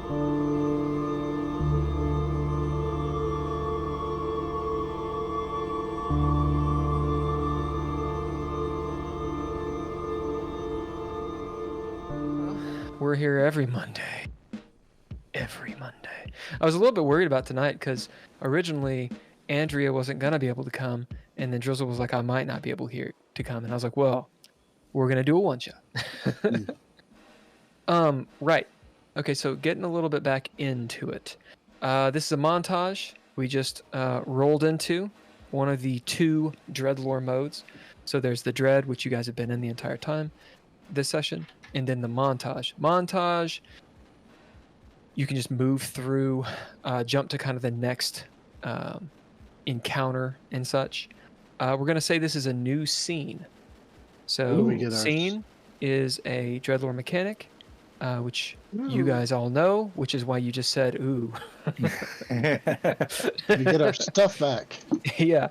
We're here every Monday. Every Monday. I was a little bit worried about tonight because originally Andrea wasn't going to be able to come, and then Drizzle was like, I might not be able to come. And I was like, well, we're going to do a one-shot. Right. Okay, so getting a little bit back into it. This is a montage we just rolled into, one of the 2 DreadLore modes. So there's the Dread, which you guys have been in the entire time this session, and then the montage. You can just move through, jump to kind of the next encounter and such. We're going to say this is a new scene. So scene is a DreadLore mechanic, which you guys all know, which is why you just said, ooh. We get our stuff back. Yeah.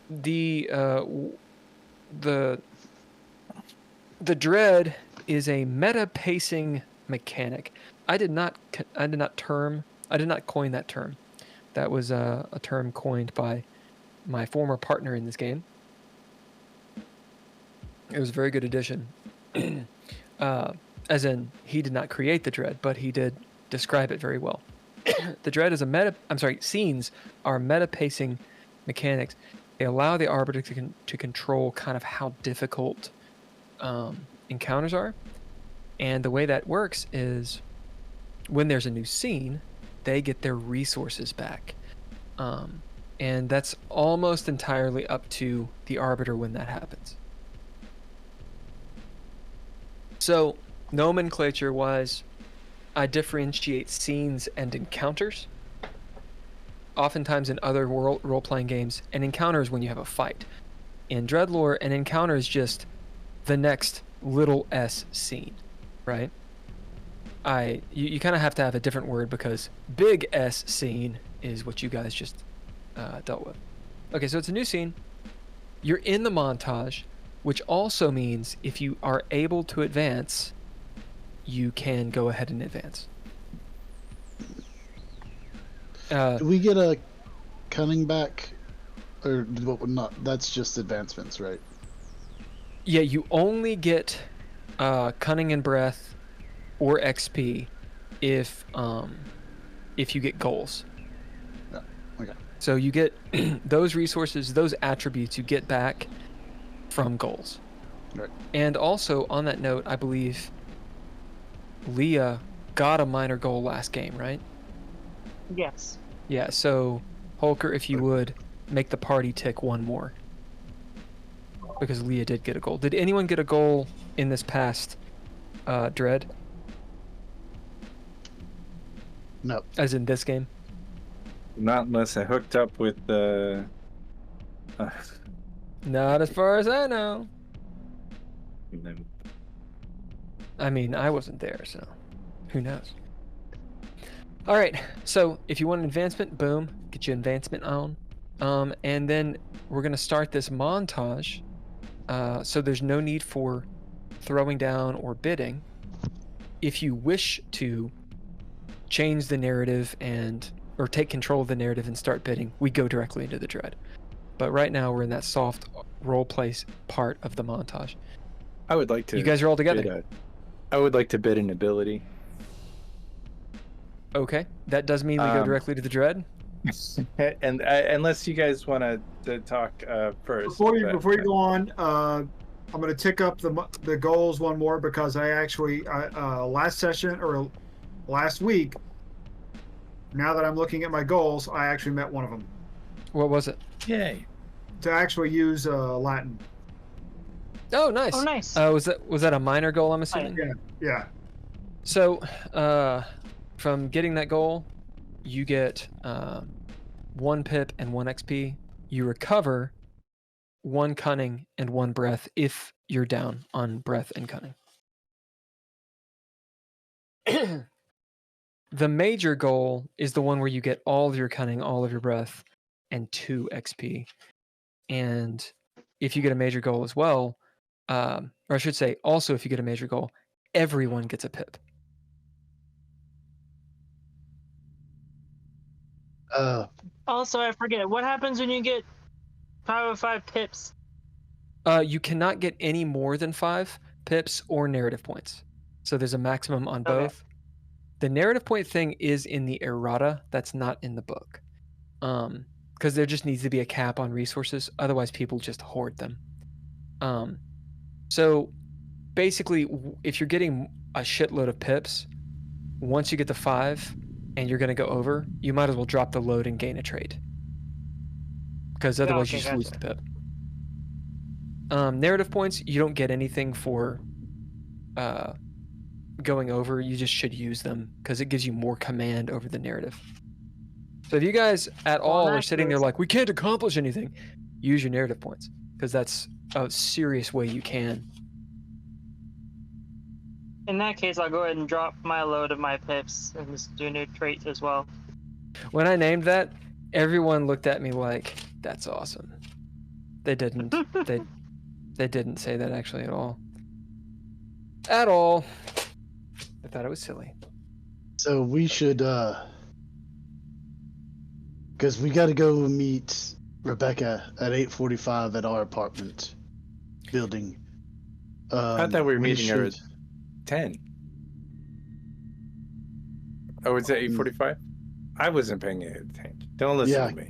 The Dread is a meta-pacing mechanic. I did not coin that term. That was a term coined by my former partner in this game. It was a very good addition. As in, he did not create the Dread, but he did describe it very well. The Dread is scenes are meta-pacing mechanics. They allow the Arbiter to control kind of how difficult encounters are. And the way that works is when there's a new scene, they get their resources back. And that's almost entirely up to the Arbiter when that happens. So, nomenclature-wise, I differentiate scenes and encounters. Oftentimes in other role-playing games, an encounter is when you have a fight. In DreadLore, an encounter is just the next little s scene, right? You kind of have to have a different word because big S scene is what you guys just dealt with. Okay, so it's a new scene. You're in the montage, which also means if you are able to advance, you can go ahead and advance. Do we get a cunning back? Or what would not? That's just advancements, right? Yeah, you only get cunning and breath or XP if you get goals. Yeah. Okay. So you get those resources, those attributes you get back from goals. Right. And also on that note, I believe Leah got a minor goal last game, right? Yes. Yeah, so Holker, if you would make the party tick one more. Because Leah did get a goal. Did anyone get a goal in this past Dread? No. As in this game? Not unless I hooked up with the... Not as far as I know. No. I mean, I wasn't there, so who knows? All right, so if you want an advancement, boom, get your advancement on. And then we're going to start this montage. So there's no need for throwing down or bidding. If you wish to change the narrative or take control of the narrative and start bidding, we go directly into the Dread. But right now we're in that soft role play part of the montage. I would like to... You guys are all together? I would like to bid an ability. Okay, that does mean we go directly to the Dread? And unless you guys want to talk first. Before you go on, I'm going to tick up the goals one more because I actually last session or last week. Now that I'm looking at my goals, I actually met one of them. What was it? Yay! To actually use Latin. Oh, nice. Oh, nice. Was that a minor goal? I'm assuming. Yeah. So, from getting that goal, you get 1 pip and 1 XP. You recover 1 cunning and 1 breath if you're down on breath and cunning. The major goal is the one where you get all of your cunning, all of your breath, and 2 XP. And if you get a major goal as well, or I should say, also if you get a major goal, everyone gets a pip. Also, I forget. What happens when you get 5 pips? You cannot get any more than 5 pips or narrative points. So there's a maximum on Okay. both. The narrative point thing is in the errata. That's not in the book. Because there just needs to be a cap on resources. Otherwise, people just hoard them. So basically, if you're getting a shitload of pips, once you get to 5 and you're going to go over, you might as well drop the load and gain a trait. Because otherwise, Okay, you just lose gotcha. the pip. Narrative points, you don't get anything for going over. You just should use them because it gives you more command over the narrative. So if you guys at all in are that sitting there case- like, we can't accomplish anything, use your narrative points because that's a serious way you can. In that case, I'll go ahead and drop my load of my pips and just do new traits as well. When I named that, everyone looked at me like, that's awesome. They didn't. They didn't say that actually at all. At all. I thought it was silly. So we should, because we got to go meet Rebecca at 8:45 at our apartment building. I thought we were meeting her at 10. Oh, it's at 8:45? I wasn't paying attention. Don't listen to me.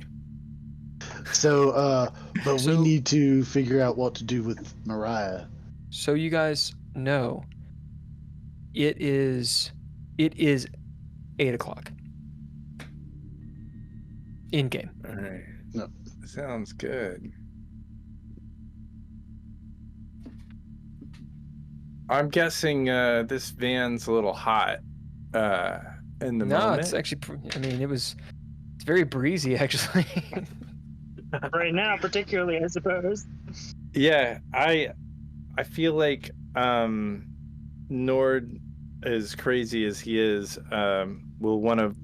So, but we need to figure out what to do with Mariah. So you guys know, it is 8 o'clock. In game. All right. No. Sounds good. I'm guessing this van's a little hot in the moment. No, it's actually, I mean, it's very breezy actually. Right now, particularly, I suppose. Yeah, I feel like Nord, as crazy as he is, will want to.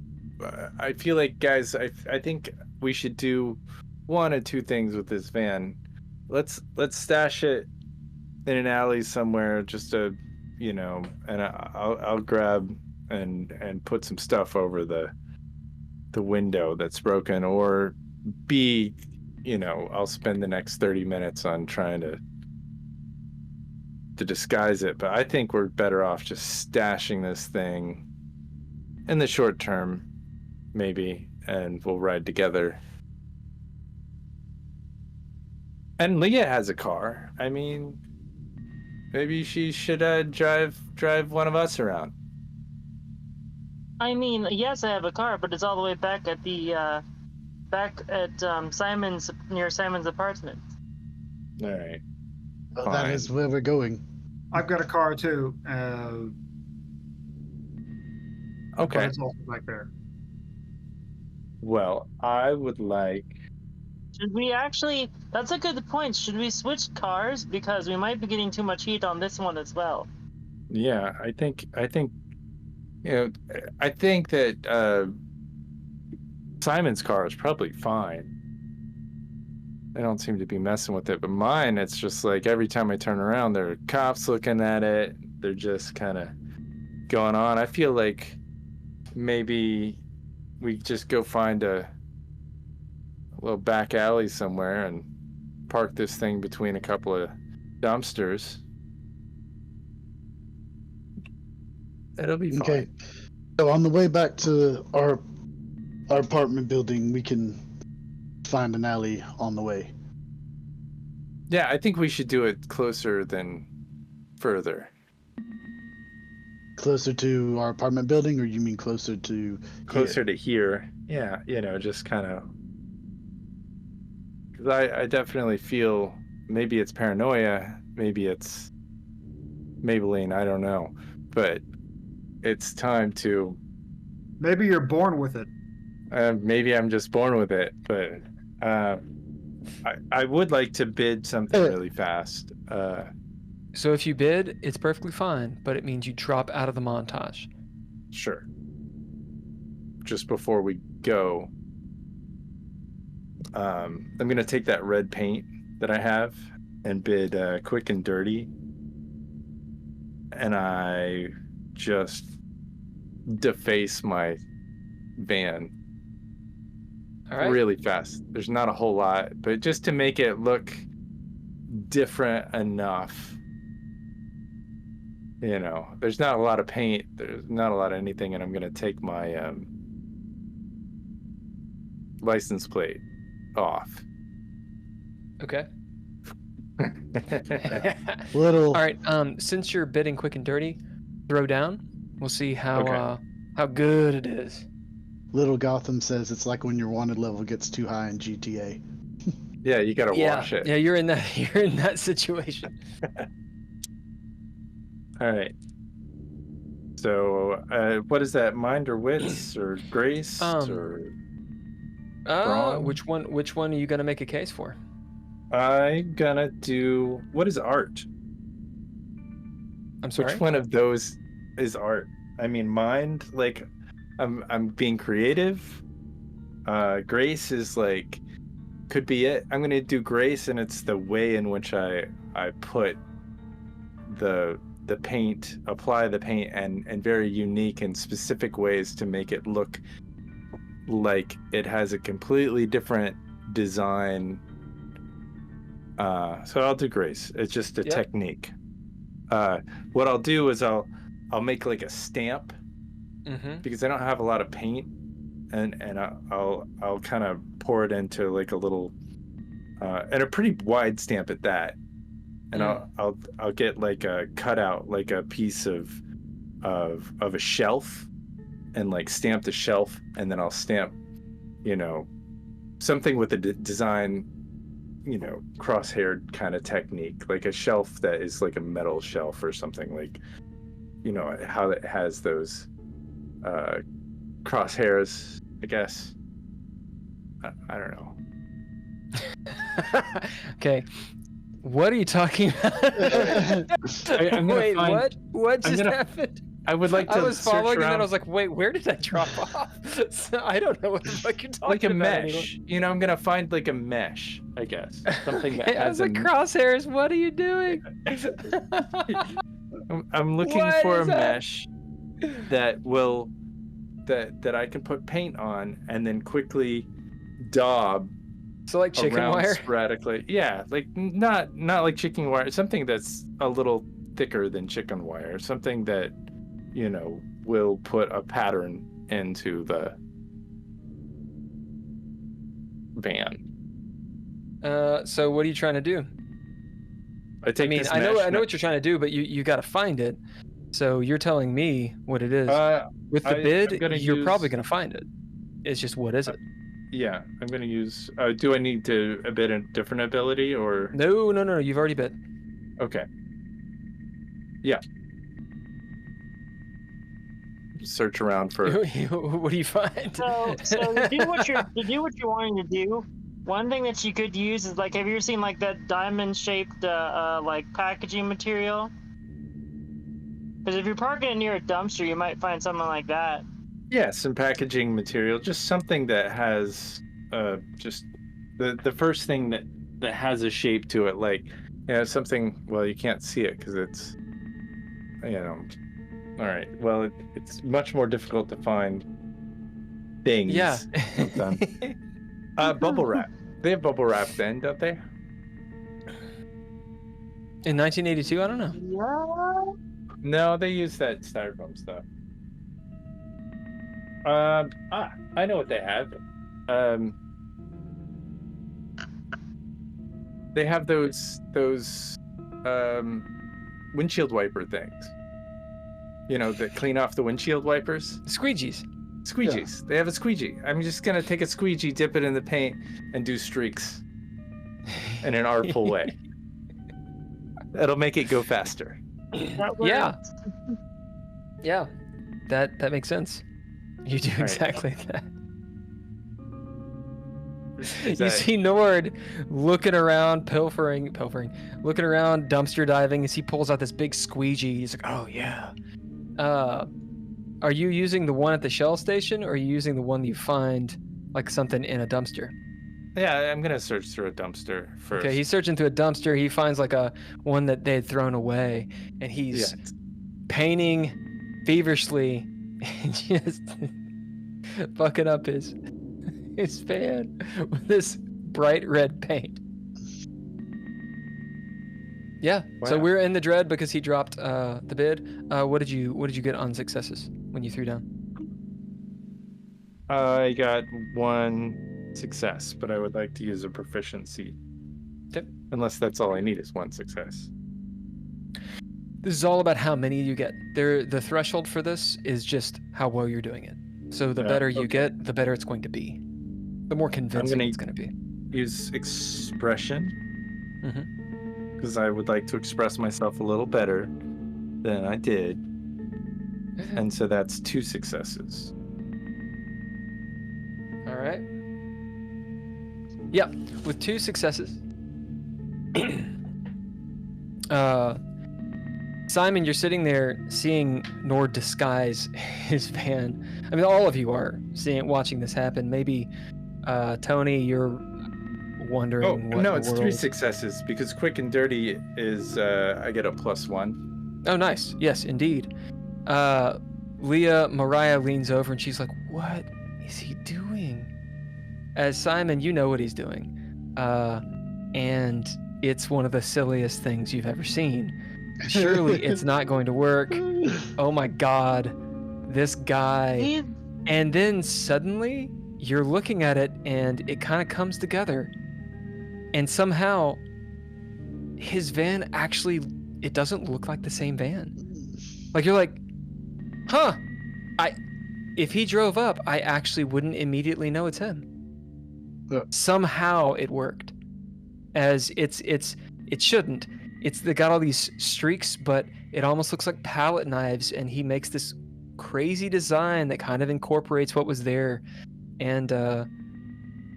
I feel like, guys, I think we should do one or two things with this van. Let's stash it in an alley somewhere, just to, and I'll grab and put some stuff over the window that's broken, or B, I'll spend the next 30 minutes on trying to disguise it. But I think we're better off just stashing this thing in the short term, maybe, and we'll ride together. And Leah has a car. I mean, maybe she should drive one of us around. I mean, yes, I have a car, but it's all the way back at the Simon's, near Simon's apartment. All right. Well, that is where we're going. I've got a car too. But Okay. it's also back there. Well, I would like. Should we actually? That's a good point. Should we switch cars because we might be getting too much heat on this one as well? Yeah, I think I think that Simon's car is probably fine. They don't seem to be messing with it, but mine, it's just like every time I turn around, there are cops looking at it. They're just kind of going on. I feel like maybe we just go find a little back alley somewhere and park this thing between a couple of dumpsters. It'll be fine. Okay. So on the way back to our apartment building, we can find an alley on the way. Yeah, I think we should do it closer than further. Closer to our apartment building, or you mean closer to Closer to here. Yeah, just kind of. Because I definitely feel, maybe it's paranoia, maybe it's Maybelline, I don't know. But it's time to. Maybe you're born with it. Maybe I'm just born with it, but I would like to bid something really fast. So if you bid, it's perfectly fine, but it means you drop out of the montage. Sure. Just before we go, I'm going to take that red paint that I have and bid quick and dirty. And I just deface my van All right. really fast. There's not a whole lot, but just to make it look different enough. You know, there's not a lot of paint. There's not a lot of anything, and I'm gonna take my license plate off. Okay. Little. All right. Since you're bidding quick and dirty, throw down. We'll see how Okay. how good it is. Little Gotham says it's like when your wanted level gets too high in GTA. Yeah, you gotta wash it. Yeah, you're in that situation. All right. So, what is that? Mind or wits or grace or? Brawn? Which one are you gonna make a case for? I'm gonna do. What is art? I'm sorry. Which one of those is art? I mean, mind. Like, I'm being creative. Grace is like, could be it. I'm gonna do grace, and it's the way in which I put the paint, apply the paint, and very unique and specific ways to make it look like it has a completely different design. So I'll do grace. It's just a technique. What I'll do is I'll make like a stamp because I don't have a lot of paint, and I'll kind of pour it into like a little and a pretty wide stamp at that. And I'll get like a cutout, like a piece of a shelf, and like stamp the shelf, and then I'll stamp, you know, something with a design, you know, cross-haired kind of technique, like a shelf that is like a metal shelf or something, like, you know, how it has those crosshairs, I guess. I don't know. Okay. What are you talking about? I'm gonna Wait, find- what just gonna- happened? I would like to I was search following and then around I was like, wait, where did I drop off? So I don't know what the fuck you're talking like a about mesh. anymore. You know, I'm gonna find like a mesh, I guess. Something that Okay, I has was like, crosshairs, what are you doing? I'm looking What for a is that? mesh that will that I can put paint on and then quickly daub So like chicken around wire? sporadically. Yeah, like not like chicken wire, something that's a little thicker than chicken wire, something that, you know, will put a pattern into the van. So what are you trying to do? I take I mean, this I know mesh what you're trying to do, but you got to find it. So you're telling me what it is. With the I'm bid, gonna you're probably use- going to find it. It's just, what is it? Yeah, I'm gonna use. Do I need to a bit a different ability or? No, you've already bid. Okay. Yeah. Search around for. What do you find? So to do what you're wanting to do, one thing that you could use is like, have you ever seen like that diamond-shaped like packaging material? Because if you're parking it near a dumpster, you might find something like that. Yeah, some packaging material, just something that has just the first thing that has a shape to it, like, you know, something. Well, you can't see it because it's, you know. All right. Well, it's much more difficult to find things. Yeah. sometimes. Bubble wrap. They have bubble wrap then, don't they? In 1982, I don't know. Yeah. No, they use that styrofoam stuff. I know what they have. They have those windshield wiper things. You know, that clean off the windshield wipers. Squeegees. Squeegees. They have a squeegee. I'm just gonna take a squeegee, dip it in the paint, and do streaks in an artful way. That'll make it go faster. That Yeah. works. Yeah, that makes sense. You do Right. exactly that. You Is that- see Nord looking around, pilfering, looking around, dumpster diving as he pulls out this big squeegee. He's like, "Oh yeah." Are you using the one at the Shell station, or are you using the one that you find like something in a dumpster? Yeah, I'm gonna search through a dumpster first. Okay, he's searching through a dumpster. He finds like a one that they had thrown away, and he's painting feverishly and just fucking up his his van with this bright red paint. Yeah. So Wow. we're in the dread because he dropped the bid. What did you get on successes when you threw down? I got 1 success, but I would like to use a proficiency. Okay. Unless that's all I need is 1 success. This is all about how many you get. The threshold for this is just how well you're doing it. So the Yeah, better you okay. get, the better it's going to be. The more convincing it's going to be. Use expression. Mm-hmm. Because I would like to express myself a little better than I did. And so that's 2 successes. All right. Yep, with 2 successes. Simon, you're sitting there seeing Nord disguise his van. I mean, all of you are watching this happen. Maybe, Tony, you're wondering Oh, what no, the it's 3 world... successes because quick and dirty is, I get a +1. Oh, nice. Yes, indeed. Leah Mizrahi leans over and she's like, what is he doing? As Simon, you know what he's doing. And it's one of the silliest things you've ever seen. Surely it's not going to work. Oh my God, this guy. And then suddenly you're looking at it and it kind of comes together. And somehow his van actually, it doesn't look like the same van. Like you're like, huh, if he drove up, I actually wouldn't immediately know it's him. Yeah. Somehow it worked. As it shouldn't. They got all these streaks, but it almost looks like palette knives, and he makes this crazy design that kind of incorporates what was there. And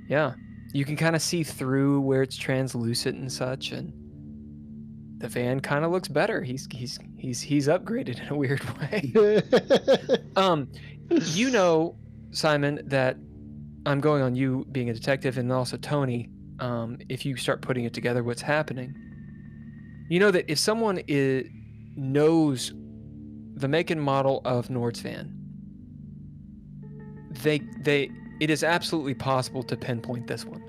yeah, you can kind of see through where it's translucent and such, and the van kind of looks better. He's upgraded in a weird way. You know, Simon, that I'm going on you being a detective, and also Tony. If you start putting it together, what's happening? You know that if someone knows the make and model of Nord's van, it is absolutely possible to pinpoint this one.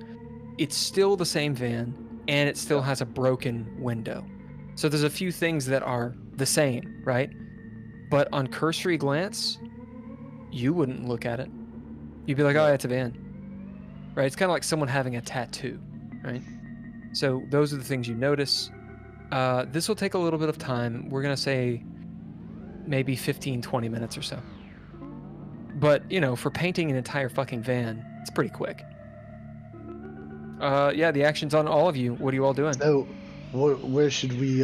It's still the same van, and it still has a broken window. So there's a few things that are the same, right? But on cursory glance, you wouldn't look at it. You'd be like, oh, it's a van. Right? It's kind of like someone having a tattoo, right? So those are the things you notice. This will take a little bit of time. We're going to say maybe 15, 20 minutes or so. But, you know, for painting an entire fucking van, it's pretty quick. Yeah, the action's on all of you. What are you all doing? So, where should we,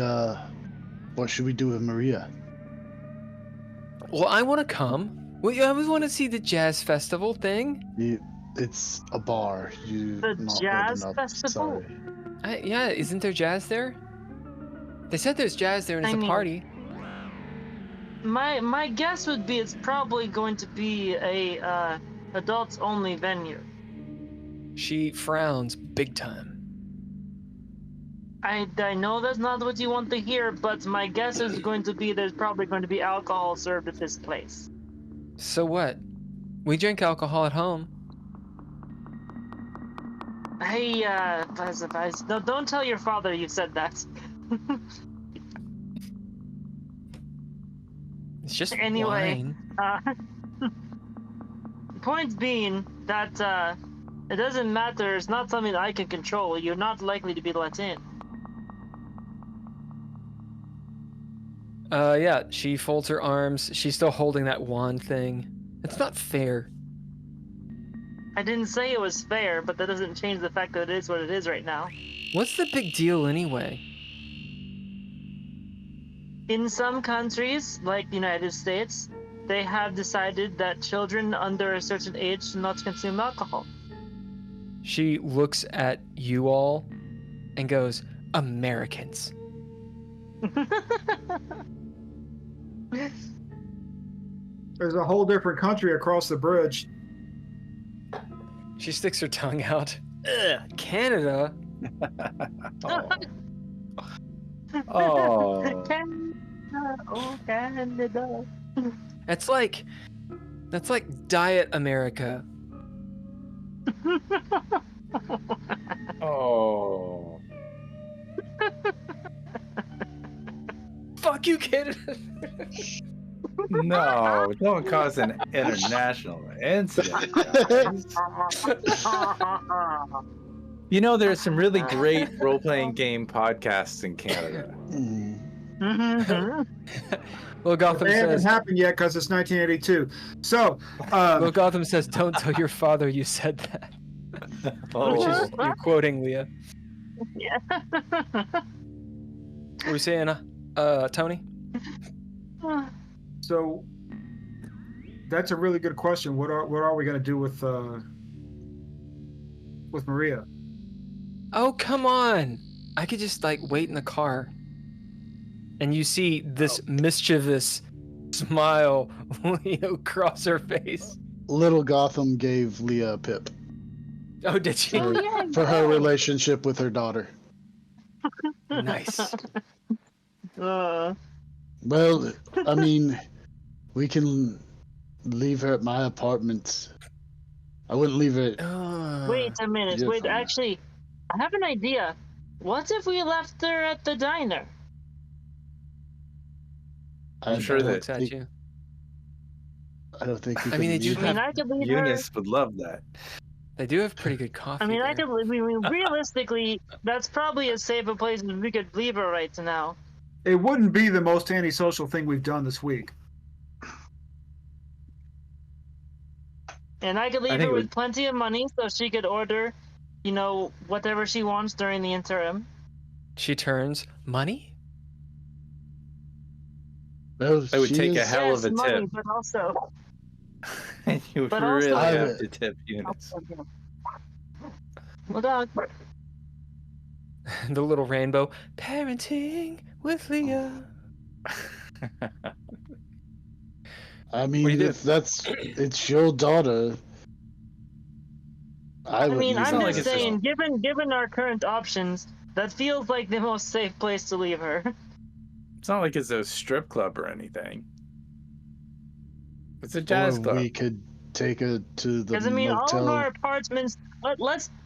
what should we do with Maria? Well, I want to come. Well, I always want to see the jazz festival thing. It's a bar. The jazz festival? Sorry. Yeah, isn't there jazz there? They said there's jazz there and it's a party. My guess would be it's probably going to be a adults only venue. She frowns big time. I know that's not what you want to hear, but my guess is going to be there's probably going to be alcohol served at this place. So what? We drink alcohol at home. Hey, no, don't tell your father you said that. It's just anyway, wine. Point being that it doesn't matter. It's not something I can control. You're not likely to be let in. Yeah, she folds her arms. She's still holding that wand thing. It's not fair. I didn't say it was fair, but that doesn't change the fact that it is what it is right now. What's the big deal anyway? In some countries, like the United States, they have decided that children under a certain age should not consume alcohol. She looks at you all and goes, Americans. There's a whole different country across the bridge. She sticks her tongue out. Ugh, Canada? Oh. Canada. That's like Diet America. Oh. Fuck you, kid. No, don't cause an international incident, guys. You know, there's some really great role-playing game podcasts in Canada. Well, Gotham It hasn't says. happened yet because it's 1982. So, Well, Gotham says, "Don't tell your father you said that," which is you're quoting Leah. Yeah. What were you saying, Tony? so that's a really good question. What are we going to do with Maria? Oh, come on! I could just like wait in the car, and you see this mischievous smile cross her face. Little Gotham gave Leah a pip Oh, did she? for her relationship with her daughter. Nice. Well, I mean, we can leave her at my apartment. I wouldn't leave her. Wait a minute. You're Wait, fine. actually, I have an idea. What if we left her at the diner? I'm sure that Looks at you. I don't think. We I mean, can they do leave I her. mean, I could leave her. Eunice would love that. They do have pretty good coffee. I mean, there. realistically, that's probably as safe a place as we could leave her right now. It wouldn't be the most antisocial thing we've done this week. And I could leave think her it with would- plenty of money so she could order, whatever she wants during the interim. She turns money. Well, I would she take a is- hell Yes, of a money, tip. but also, You would But also- really I have would- to tip Eunice. well, dog. The little rainbow. Parenting with Leah. I What do you mean, do? if it's your daughter. I would mean, leave I'm her like just it's alone. saying, given our current options, that feels like the most safe place to leave her. It's not like it's a strip club or anything. It's a jazz Or club. we could take her to the Because I mean, all of motel. our apartments.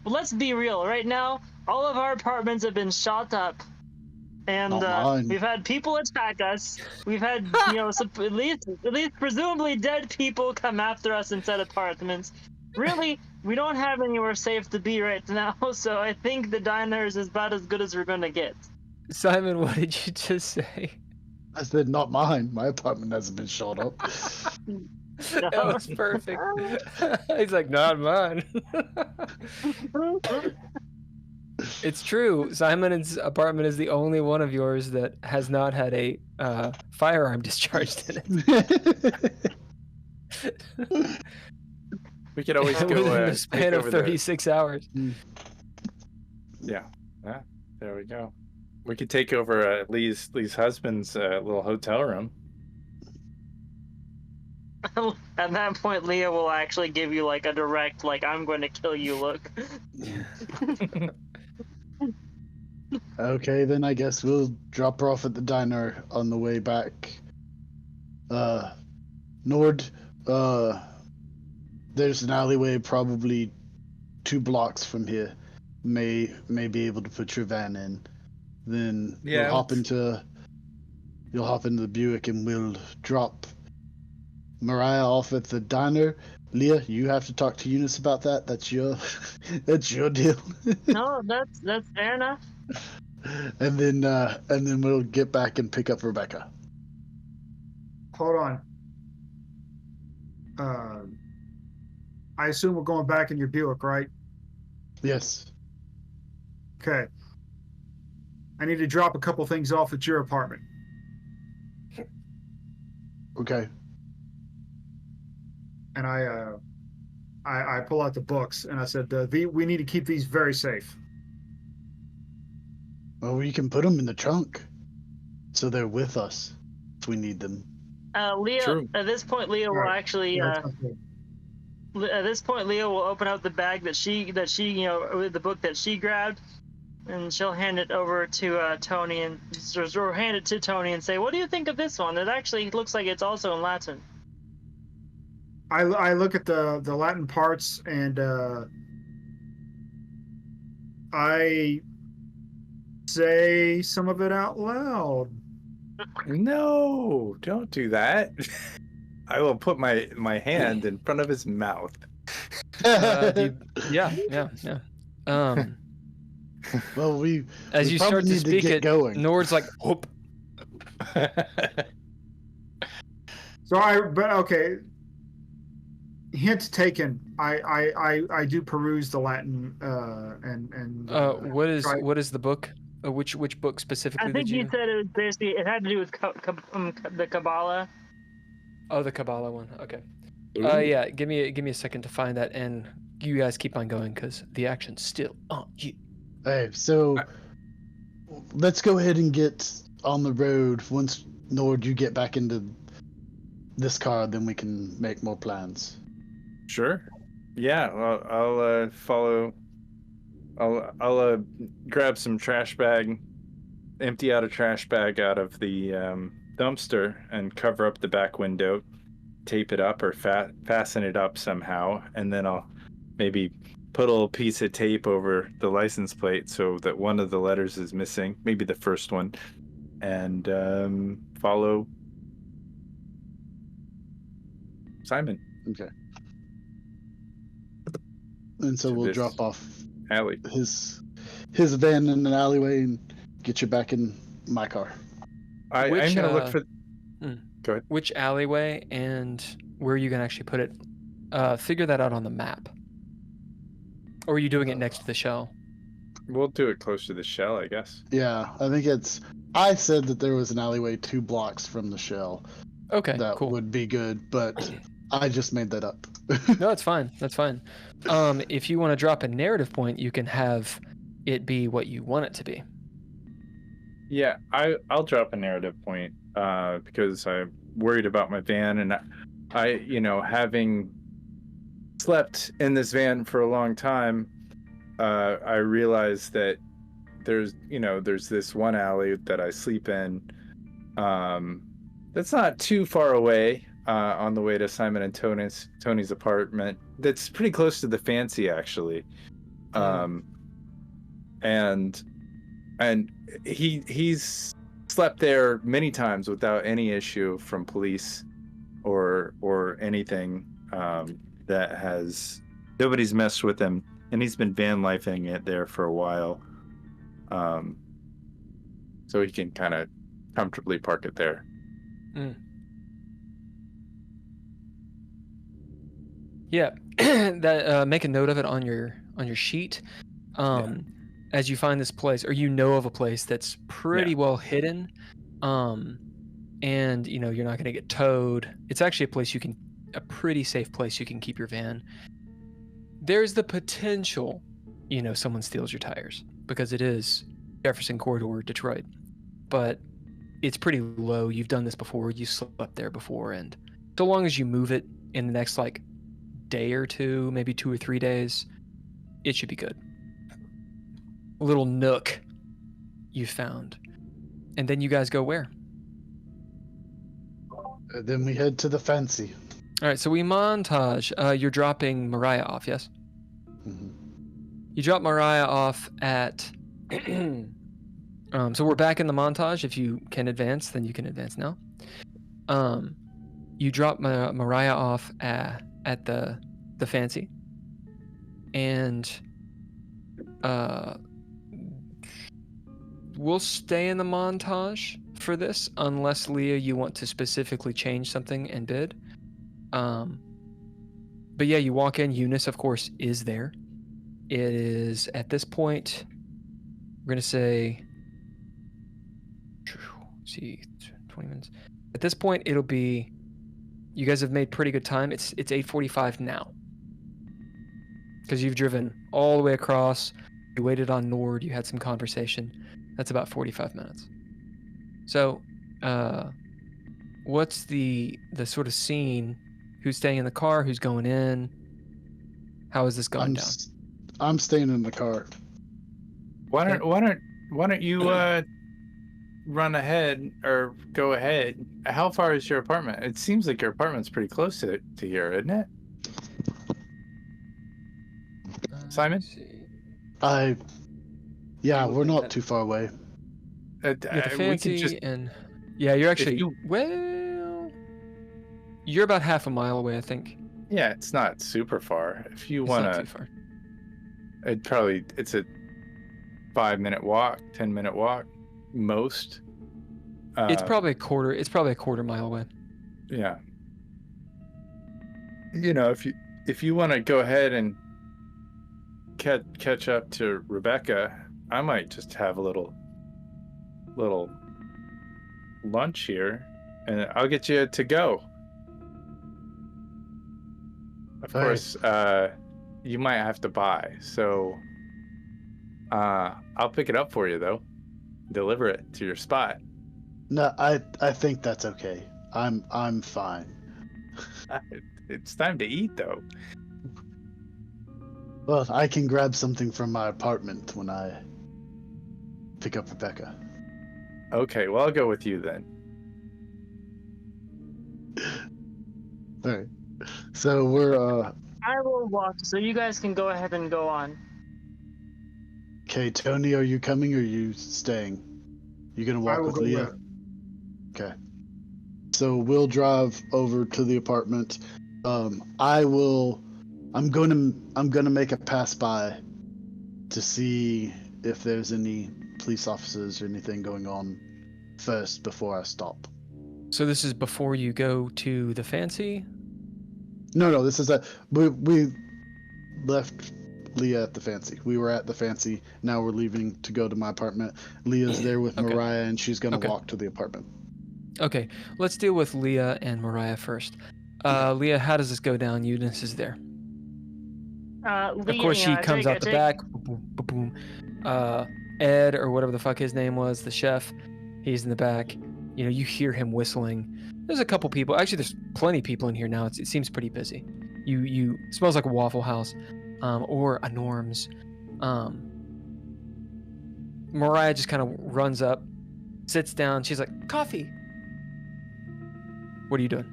Let's be real. Right now, all of our apartments have been shot up, and Not mine. we've had people attack us. We've had at least presumably dead people come after us inside apartments. Really, we don't have anywhere safe to be right now. So I think the diner is about as good as we're gonna get. Simon, what did you just say? I said, not mine. My apartment hasn't been shot up. That was perfect. He's like, not mine. It's true. Simon's apartment is the only one of yours that has not had a firearm discharged in it. We could always go Within the take span of over 36 hours. Yeah, there we go. We could take over Lee's husband's little hotel room. At that point, Leah will actually give you like a direct, like, I'm going to kill you look. Okay, then I guess we'll drop her off at the diner on the way back. Nord, there's an alleyway probably 2 blocks from here. May be able to put your van in. Then Yeah, you'll hop into the Buick and we'll drop Mariah off at the diner. Leah, you have to talk to Eunice about that. That's your deal. No, that's fair enough. and then we'll get back and pick up Rebecca. Hold on. I assume we're going back in your Buick, right? Yes. Okay. I need to drop a couple things off at your apartment. Okay. And I pull out the books and I said, we need to keep these very safe. Well, we can put them in the trunk, so they're with us if we need them. Leah, True. at this point, Leah will Alright. actually. Yeah, that sounds good. At this point, Leah will open out the bag that she with the book that she grabbed, and she'll hand it over to Tony or hand it to Tony and say, "What do you think of this one? It actually looks like it's also in Latin." I look at the Latin parts and I say some of it out loud. No, don't do that. I will put my hand in front of his mouth. Yeah. Well, As we you probably start to need speak get it, going. Nord's like, whoop. So okay. Hint taken. I do peruse the Latin and What is the book? Which book specifically I think did you? you said it was basically it had to do with the Kabbalah. Oh, the Kabbalah one. Okay. Yeah. Give me a second to find that, and you guys keep on going because the action's still on you. Hey, so let's go ahead and get on the road. Once, Nord, you get back into this car, then we can make more plans. Sure. Yeah, I'll follow. I'll grab some trash bag, empty out a trash bag out of the dumpster, and cover up the back window, tape it up or fasten it up somehow, and then I'll maybe put a little piece of tape over the license plate so that one of the letters is missing, maybe the first one, and follow Simon. Okay. And so we'll this drop off alley. his van in an alleyway and get you back in my car. I'm going to look for... Go ahead. Which alleyway and where you can actually put it, figure that out on the map. Or are you doing it next to the shell? We'll do it close to the shell, I guess. Yeah, I think I said that there was an alleyway 2 blocks from the shell. Okay, that cool. would be good, but I just made that up. No, that's fine. That's fine. If you want to drop a narrative point, you can have it be what you want it to be. Yeah, I'll drop a narrative point because I'm worried about my van, and I having slept in this van for a long time, I realized that there's this one alley that I sleep in that's not too far away on the way to Simon and Tony's apartment. That's pretty close to the fancy, actually. And he's slept there many times without any issue from police or anything. That has nobody's messed with him, and he's been van lifing it there for a while. So he can kind of comfortably park it there. Yeah, that make a note of it on your sheet. As you find this place, or you know of a place that's pretty well hidden, and you're not going to get towed. It's actually a pretty safe place you can keep your van. There's the potential, someone steals your tires because it is Jefferson Corridor, Detroit, but it's pretty low. You've done this before. You slept there before, and so long as you move it in the next day or two, maybe 2 or 3 days, it should be good. A little nook you found, and then you guys go where? Then we head to the fancy. All right, so we montage. You're dropping Mariah off, yes? Mm-hmm. You drop Mariah off at... so we're back in the montage. If you can advance, then you can advance now. You drop Mariah off at the fancy. And we'll stay in the montage for this, unless, Leah, you want to specifically change something and bid. But yeah, you walk in. Eunice, of course, is there. It is at this point. We're gonna say, 20 minutes. At this point, it'll be. You guys have made pretty good time. It's 8:45 now. Because you've driven all the way across. You waited on Nord. You had some conversation. That's about 45 minutes. So, what's the sort of scene? Who's staying in the car? Who's going in? How is this going down? I'm staying in the car. Why don't you run ahead or go ahead? How far is your apartment? It seems like your apartment's pretty close to here, isn't it? Simon? I Yeah, I'm we're looking not at- too far away. You got the we fancy could just and yeah, you're actually you- well. You're about half a mile away, I think. yeah, it's not super far. If you It's want not too to, far. it's a 5-minute walk, 10-minute walk, most. It's probably a quarter. It's probably a quarter mile away. Yeah. You know, if you want to go ahead and catch up to Rebecca, I might just have a little lunch here, and I'll get you to go. Of All right. course, you might have to buy, so I'll pick it up for you though. Deliver it to your spot. No, I think that's okay. I'm fine. It's time to eat though. Well, I can grab something from my apartment when I pick up Rebecca. Okay, well, I'll go with you then. All right. So we're I will walk, so you guys can go ahead and go on. okay. Tony, are you coming or are you staying? You gonna walk I will with go Leah? with. Okay. So we'll drive over to the apartment. I'm gonna make a pass by to see if there's any police officers or anything going on first before I stop. So this is before you go to the fancy. No, this is we left Leah at the fancy. We were at the fancy. Now we're leaving to go to my apartment. Leah's there with Okay. Mariah, and she's gonna Okay. walk to the apartment. Okay, let's deal with Leah and Mariah first. Leah, how does this go down? Eunice is there. Of course, she comes out the back. Boom, boom, boom. Ed, or whatever the fuck his name was, the chef, he's in the back. You know, you hear him whistling. There's a couple people. Actually, there's plenty of people in here now. It seems pretty busy. You it smells like a Waffle House, or a Norm's. Mariah just kind of runs up, sits down. She's like, "Coffee." What are you doing?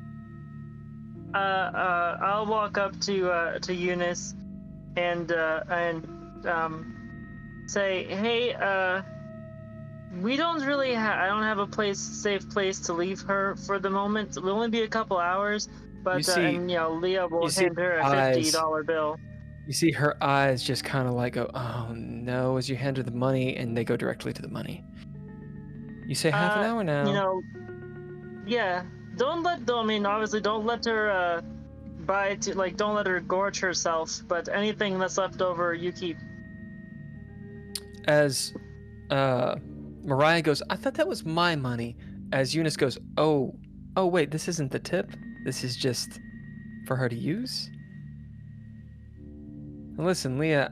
I'll walk up to Eunice and say, hey, we don't really I don't have a safe place to leave her for the moment. It'll only be a couple hours, but Leah will hand her a $50 bill. You see her eyes just kind of like go, "Oh no," as you hand her the money, and they go directly to the money. You say half an hour now. Yeah. Obviously don't let her don't let her gorge herself, but anything that's left over, you keep. As Mariah goes, "I thought that was my money." As Eunice goes, oh wait, this isn't the tip. This is just for her to use. And listen, Leah,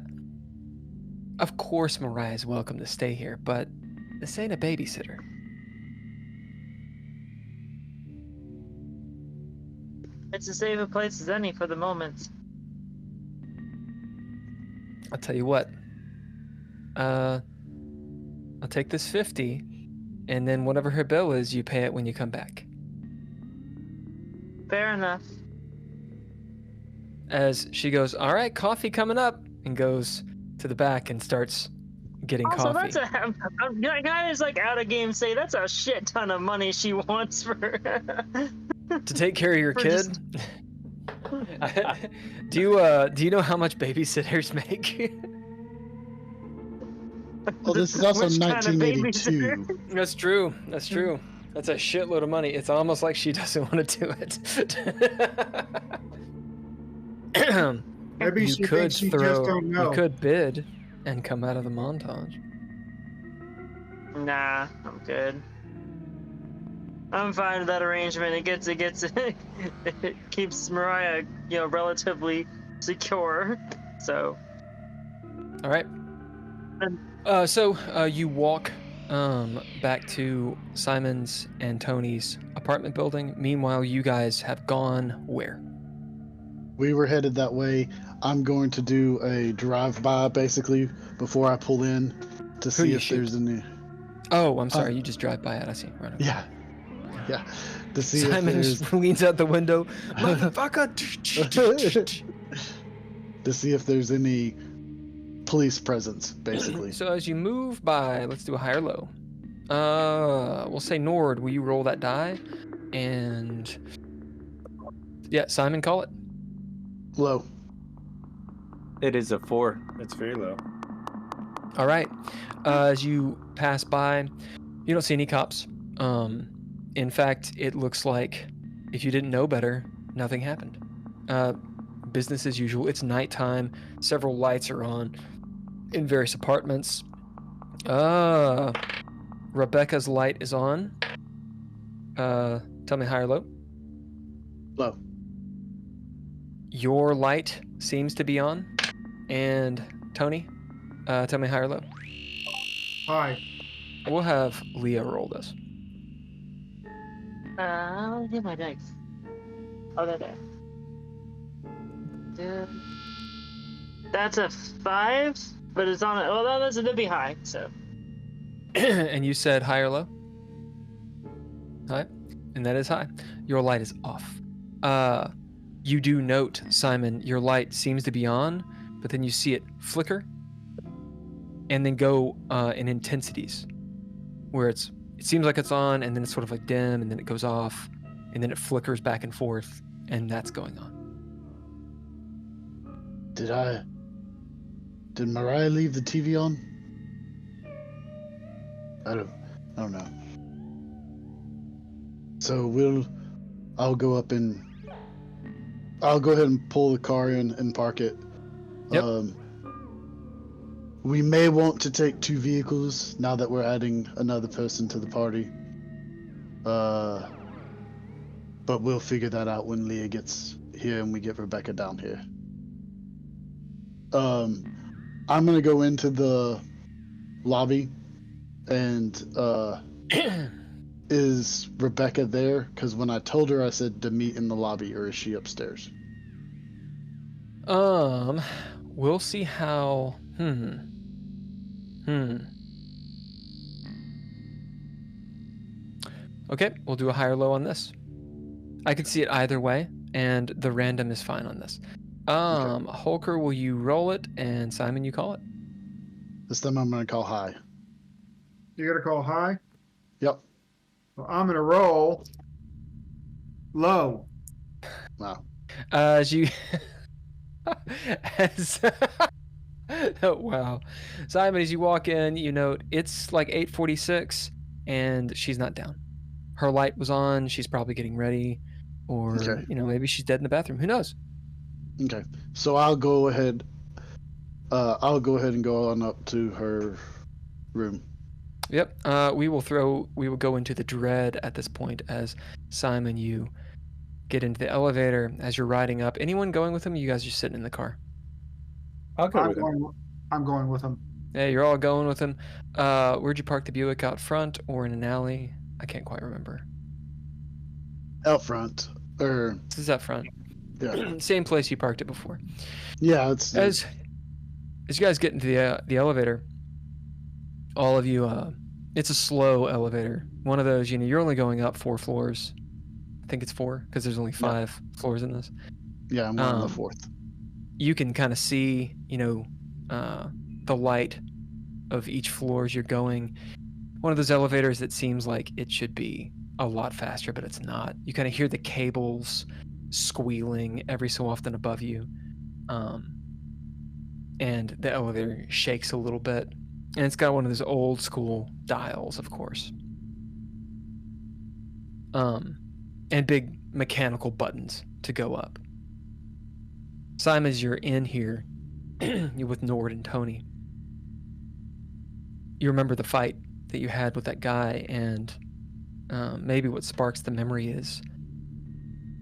of course Mariah's welcome to stay here, but this ain't a babysitter. It's as safe a place as any for the moment. I'll tell you what. I'll take this 50, and then whatever her bill is, you pay it when you come back. Fair enough. As she goes, "All right, coffee coming up," and goes to the back and starts getting Also, coffee. can I just out of game say that's a shit ton of money she wants for To take care of your For kid. just- Do you know how much babysitters make? Well, this is also Which kind of 1982. babysitter? That's true. That's true. That's a shitload of money. It's almost like she doesn't want to do it. Maybe You she could thinks she just don't know. You could bid and come out of the montage. Nah, I'm good. I'm fine with that arrangement. It keeps Mariah, relatively secure. So. All right. So you walk back to Simon's and Tony's apartment building. Meanwhile, you guys have gone where? We were headed that way. I'm going to do a drive-by basically before I pull in to see you if shoot? there's any. Oh, I'm sorry. You just drive by it. I see. Right. Okay. Yeah. To see Simon if there's. just leans out the window. Motherfucker! To see if there's any police presence, basically. So as you move by, let's do a high or low. We'll say Nord. Will you roll that die? And yeah, Simon, call it. Low. It is a 4. That's very low. All right. As you pass by, you don't see any cops. In fact, it looks like if you didn't know better, nothing happened. Business as usual. It's nighttime. Several lights are on in various apartments. Rebecca's light is on. Tell me high or low. Low. Your light seems to be on. And Tony, tell me high or low. Hi. We'll have Leah roll this. Let me do my dice. Oh, they're there. That's a 5, but it's on. Well, that'd be high. So. And you said high or low? High, and that is high. Your light is off. You do note, Simon, your light seems to be on, but then you see it flicker, and then go in intensities, where it seems like it's on, and then it's sort of like dim, and then it goes off, and then it flickers back and forth, and that's going on. Did Mariah leave the TV on? I don't know. So I'll go ahead and pull the car in and park it. Yep. We may want to take 2 vehicles now that we're adding another person to the party. But we'll figure that out when Leah gets here and we get Rebecca down here. I'm gonna go into the lobby and is Rebecca there? Because when I told her, I said to meet in the lobby, or is she upstairs? We'll see how. Okay, we'll do a high or low on this. I could see it either way, and the random is fine on this. Okay. Holker, will you roll it? And Simon, you call it? This time I'm gonna call high. You gotta call high? Yep. Well, I'm gonna roll low. Wow. As you, oh, wow, Simon, as you walk in, you note it's like 8:46, and she's not down. Her light was on. She's probably getting ready, or Okay. maybe she's dead in the bathroom. Who knows? Okay. So I'll go ahead. I'll go ahead and go on up to her room. Yep. We will go into the dread at this point as Simon, you get into the elevator. As you're riding up, anyone going with him? You guys are just sitting in the car. I'll go with him. I'm going with him. Yeah, you're all going with him. Where'd you park the Buick? Out front or in an alley? I can't quite remember. Out front. Or This is out front. yeah. Same place you parked it before. Yeah, it's As you guys get into the elevator, all of you, it's a slow elevator. One of those, you're only going up 4 floors. I think it's 4 because there's only 5 floors in this. yeah, I'm on the 4th. You can kind of see, the light of each floor as you're going. One of those elevators that seems like it should be a lot faster, but it's not. You kind of hear the cables squealing every so often above you. And the elevator shakes a little bit. And it's got one of those old school dials, of course. And big mechanical buttons to go up. Simon, as you're in here, you're with Nord and Tony. You remember the fight that you had with that guy, and maybe what sparks the memory is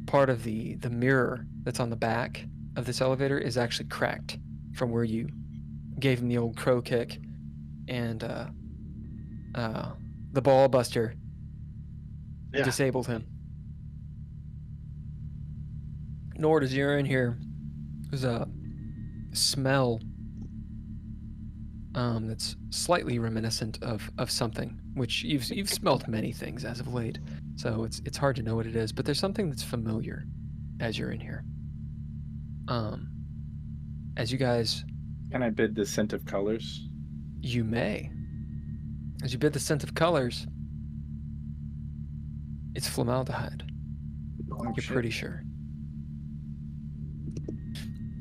part of the mirror that's on the back of this elevator is actually cracked from where you gave him the old crow kick, and the ball buster disabled him. Nord, as you're in here, there's a smell that's slightly reminiscent of something, which you've smelled many things as of late, so it's hard to know what it is, but there's something that's familiar as you're in here. As you guys Can I bid the scent of colors? You may. As you bid the scent of colors, it's formaldehyde. Oh, You're shit. pretty sure.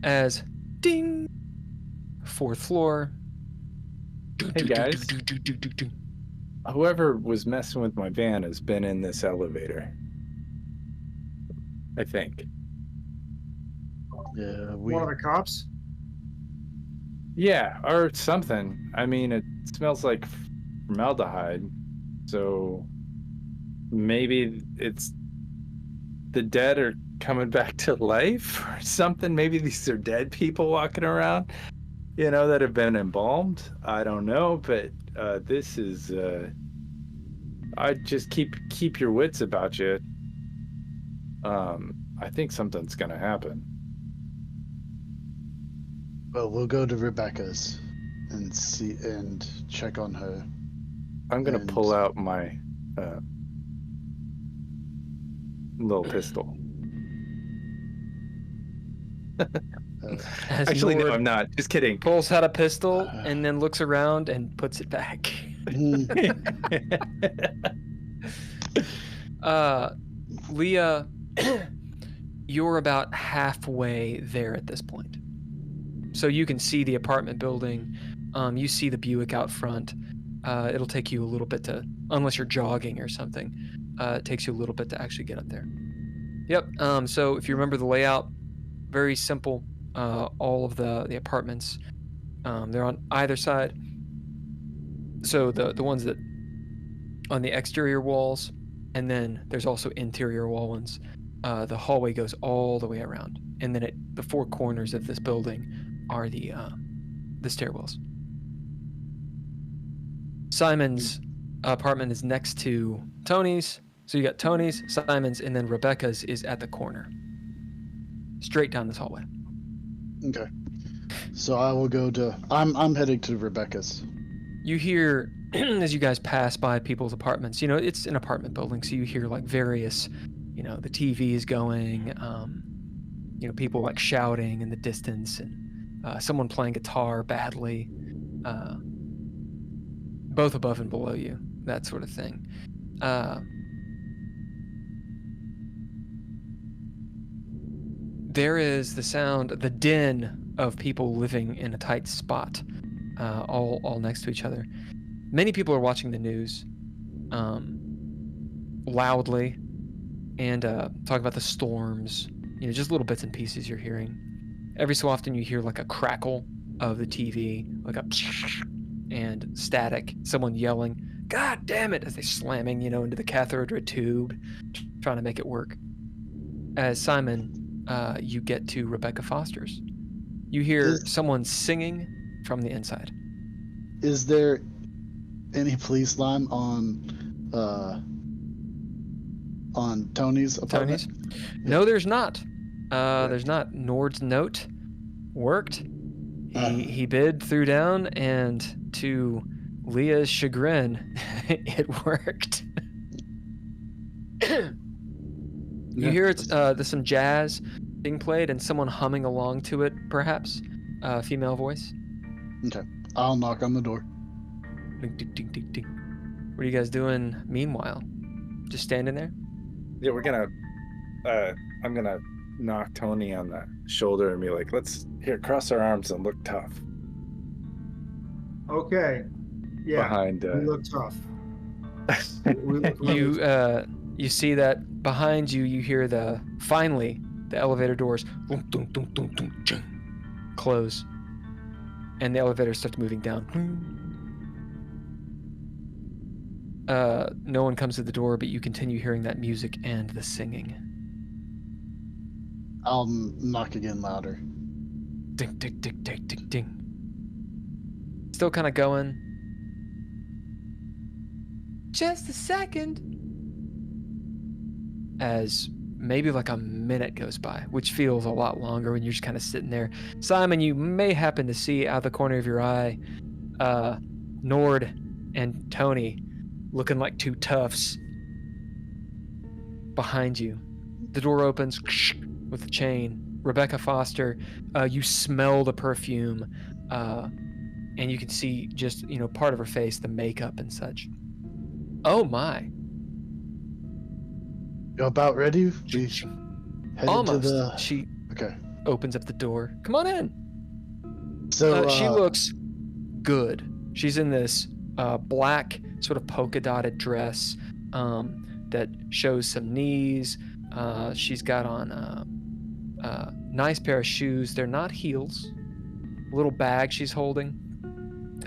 As ding, 4th floor. Hey guys, whoever was messing with my van has been in this elevator. I think. Yeah, One of the cops. Yeah, or something. I mean, it smells like formaldehyde, so maybe it's the dead are coming back to life or something. Maybe these are dead people walking around, that have been embalmed. I don't know, but this is. I just keep your wits about you. I think something's gonna happen. Well, we'll go to Rebecca's and check on her. I'm gonna And- pull out my little pistol. As Actually, no, Nord I'm not. Just kidding. pulls out a pistol and then looks around and puts it back. Leah, you're about halfway there at this point. So you can see the apartment building. You see the Buick out front. It'll take you a little bit to, unless you're jogging or something, it takes you a little bit to actually get up there. Yep. So if you remember the layout, very simple. All of the apartments, they're on either side. So the ones that on the exterior walls, and then there's also interior wall ones. The hallway goes all the way around, and then the 4 corners of this building are the stairwells. Simon's apartment is next to Tony's, so you got Tony's, Simon's, and then Rebecca's is at the corner, straight down this hallway. Okay. So I will go to. I'm heading to Rebecca's. You hear as you guys pass by people's apartments. It's an apartment building, so you hear like various, the TV is going, people like shouting in the distance, and someone playing guitar badly, both above and below you, that sort of thing. There is the sound, the din of people living in a tight spot, all next to each other. Many people are watching the news loudly and talk about the storms, just little bits and pieces you're hearing. Every so often you hear like a crackle of the TV, like a and static, someone yelling, "God damn it," as they're slamming, into the cathode tube, trying to make it work. As Simon, you get to Rebecca Foster's. You hear someone singing from the inside. Is there any police line on Tony's apartment? Tony's? No, there's not. There's not. Nord's note worked. He bid, threw down, and to Leah's chagrin, it worked. You hear there's some jazz being played and someone humming along to it, perhaps. Female voice. Okay. I'll knock on the door. Ding, ding, ding, ding, ding. What are you guys doing meanwhile? Just standing there? Yeah, I'm gonna knock Tony on the shoulder and be like, let's cross our arms and look tough. Okay. Yeah. Behind we look tough. We look really You see that behind you. You hear finally the elevator doors close, and the elevator starts moving down. No one comes to the door, but you continue hearing that music and the singing. I'll knock again louder. Ding, ding, ding, ding, ding, ding. Still kind of going. Just a second. As maybe like a minute goes by, which feels a lot longer when you're just kind of sitting there. Simon, you may happen to see out of the corner of your eye, Nord and Tony looking like 2 toughs behind you. The door opens with a chain. Rebecca Foster, you smell the perfume and you can see just, part of her face, the makeup and such. Oh my. You're about ready? We She- headed Almost. to the... She Okay. opens up the door. Come on in. So, She looks good. She's in this black sort of polka dotted dress that shows some knees. She's got on a nice pair of shoes. They're not heels. A little bag she's holding.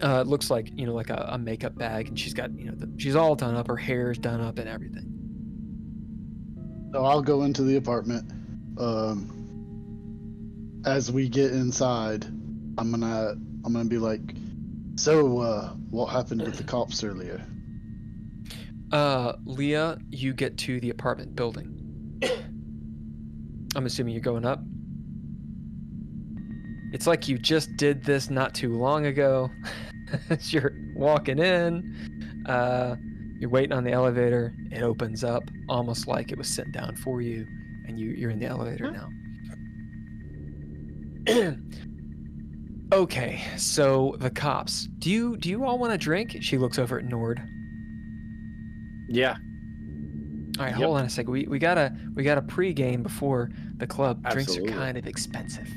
It looks like, like a makeup bag, and she's got, she's all done up. Her hair's done up and everything. So I'll go into the apartment. As we get inside, I'm gonna be like, so what happened with the cops earlier? Leah, you get to the apartment building. I'm assuming you're going up. It's like you just did this not too long ago. As you're walking in, you're waiting on the elevator. It opens up almost like it was sent down for you, and you're in the elevator now. Okay, so the cops. Do you all want a drink? She looks over at Nord. Yeah. All right, Yep. hold on a second. We got a pregame before the club. Absolutely. Drinks are kind of expensive.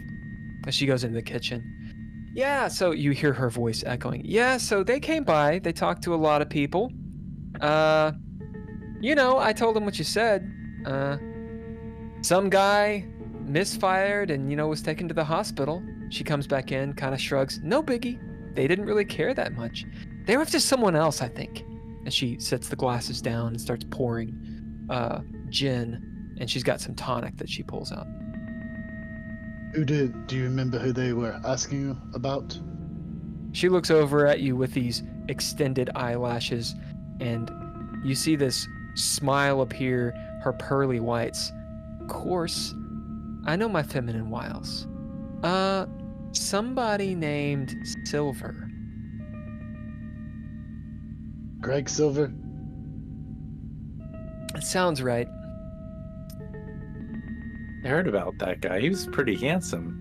As she goes into the kitchen. Yeah, so you hear her voice echoing. Yeah, so they came by. They talked to a lot of people. I told them what you said. Some guy misfired and, was taken to the hospital. She comes back in, kind of shrugs. No biggie. They didn't really care that much. They were after someone else, I think. And she sets the glasses down and starts pouring gin, and she's got some tonic that she pulls out. Do you remember who they were asking you about? She looks over at you with these extended eyelashes, and you see this smile appear, her pearly whites. Of course, I know my feminine wiles. Somebody named Silver. Greg Silver? It sounds right. I heard about that guy. He was pretty handsome.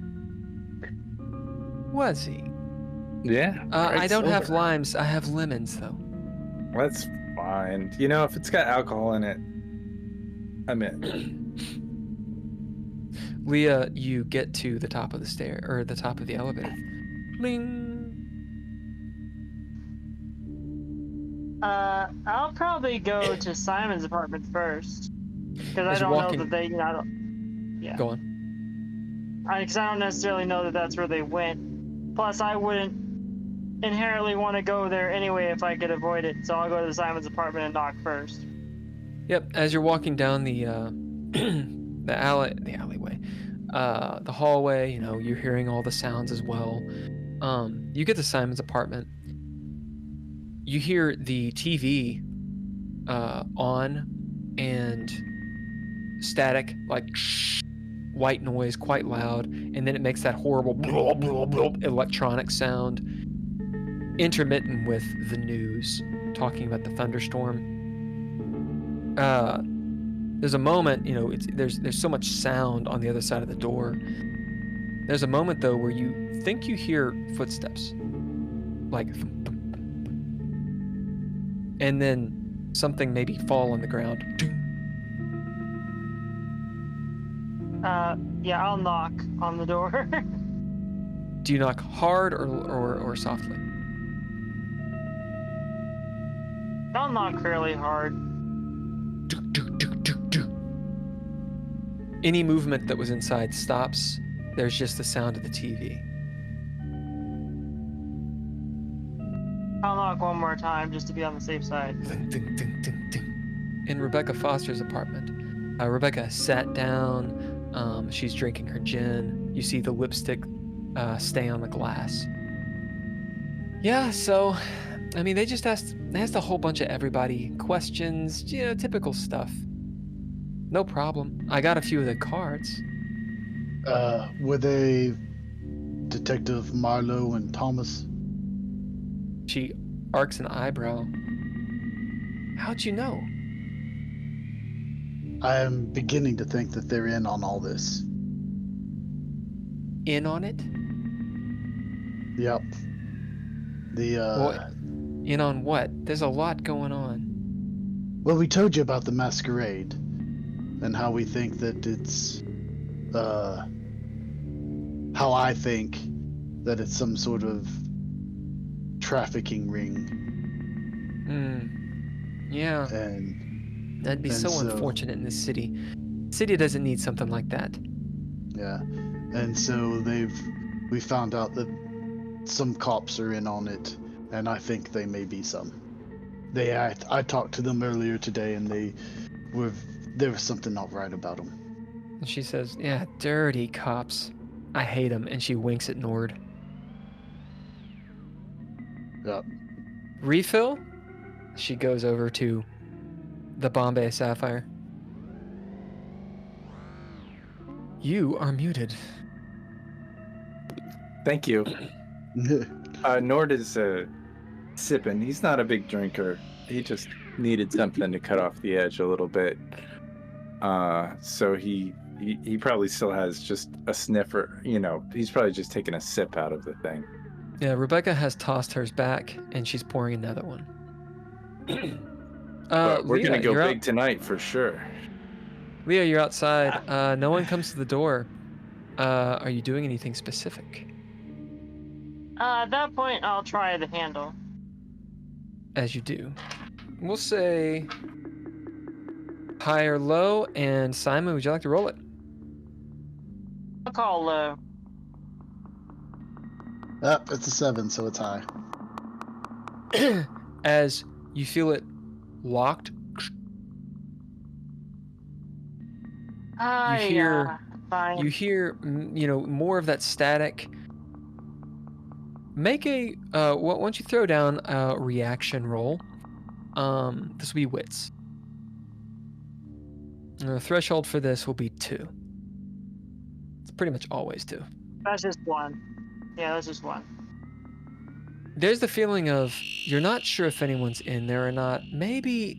Was he? Yeah. I don't have Silver. limes. I have lemons, though. That's fine. If it's got alcohol in it, I'm in. Leah, you get to the top of the stair, or the top of the elevator. Bling. I'll probably go to Simon's apartment first, because I As you're don't walking- know that they, I don't. Yeah. Go on. Because I don't necessarily know that that's where they went. Plus, I wouldn't inherently want to go there anyway if I could avoid it. So I'll go to Simon's apartment and knock first. Yep. As you're walking down the alleyway, the hallway, you're hearing all the sounds as well. You get to Simon's apartment. You hear the TV on and static, like white noise, quite loud, and then it makes that horrible blah, blah, blah, electronic sound, intermittent with the news talking about the thunderstorm. There's a moment, there's so much sound on the other side of the door. There's a moment though where you think you hear footsteps, like thump, thump, thump, thump. And then something maybe fall on the ground. Yeah, I'll knock on the door. Do you knock hard or softly? I'll knock fairly hard. Any movement that was inside stops. There's just the sound of the TV. I'll knock one more time just to be on the safe side. Ding, ding, ding, ding, ding. In Rebecca Foster's apartment, Rebecca sat down. She's drinking her gin. You see the lipstick stay on the glass. Yeah, so, they just asked a whole bunch of everybody questions, typical stuff. No problem. I got a few of the cards. Were they Detective Marlowe and Thomas? She arcs an eyebrow. How'd you know? I am beginning to think that they're in on all this. In on it? Yep. Well, in on what? There's a lot going on. Well, we told you about the masquerade and how we think that it's how I think that it's some sort of trafficking ring. Yeah. And That'd be so unfortunate in this city. The city doesn't need something like that. yeah. And so we found out that some cops are in on it, and I think they may be some. I talked to them earlier today, and there was something not right about them. And she says, yeah, dirty cops. I hate them. And she winks at Nord. Yep. Refill? She goes over to the Bombay Sapphire. You are muted. Thank you. Nord is sipping. He's not a big drinker. He just needed something to cut off the edge a little bit. So he probably still has just a sniffer. You know, he's probably just taking a sip out of the thing. Yeah, Rebecca has tossed hers back, and she's pouring another one. But we're Leah, gonna go you're big tonight for sure. Leah, you're outside. No one comes to the door. Are you doing anything specific? At that point, I'll try the handle. As you do. We'll say high or low, and Simon, would you like to roll it? I'll call low. It's a 7, so it's high. As you feel it locked, you hear, yeah, fine. you hear, more of that static. Make a, once you throw down a reaction roll, this will be wits. The threshold for this will be 2. It's pretty much always 2. That's just 1. Yeah, that's just 1. There's the feeling of you're not sure if anyone's in there or not. Maybe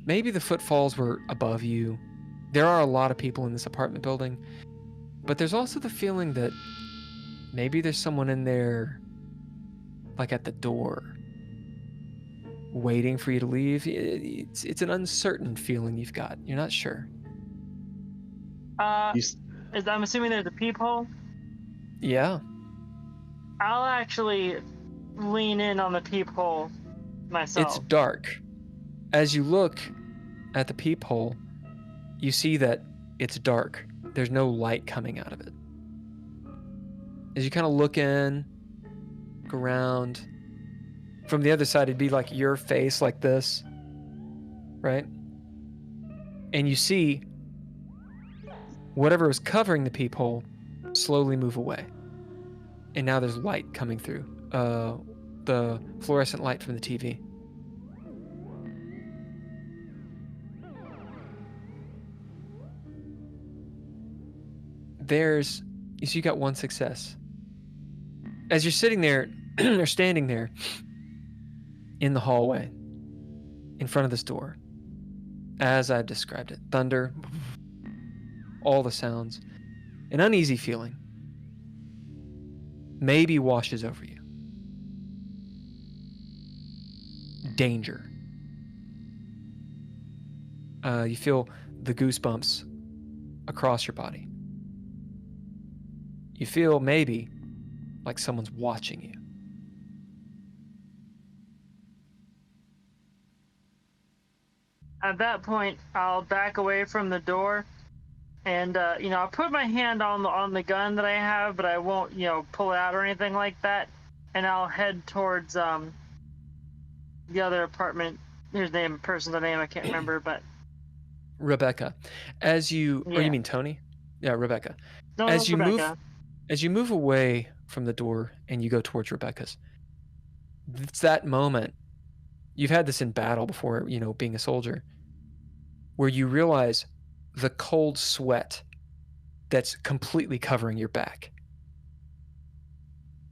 the footfalls were above you. There are a lot of people in this apartment building, but there's also the feeling that maybe there's someone in there, like at the door, waiting for you to leave. It's an uncertain feeling you've got. You're not sure. I'm assuming there's a peephole. Yeah. I'll actually lean in on the peephole myself. It's dark. As you look at the peephole, you see that it's dark. There's no light coming out of it. As you kind of look in, look around, from the other side, it'd be like your face like this, right? And you see whatever is covering the peephole slowly move away. And now there's light coming through, the fluorescent light from the TV. So you got 1 success. As you're sitting there, or standing there, in the hallway, in front of this door, as I've described it, thunder, all the sounds, an uneasy feeling maybe washes over you. Danger. You feel the goosebumps across your body. You feel maybe like someone's watching you. At that point, I'll back away from the door, and I'll put my hand on the gun that I have, but I won't pull it out or anything like that. And I'll head towards the other apartment. There's the person's name I can't remember, but Rebecca. Or you mean Tony? Yeah, Rebecca. No, as you Rebecca. As you move away from the door and you go towards Rebecca's, it's that moment. You've had this in battle before, being a soldier, where you realize the cold sweat that's completely covering your back.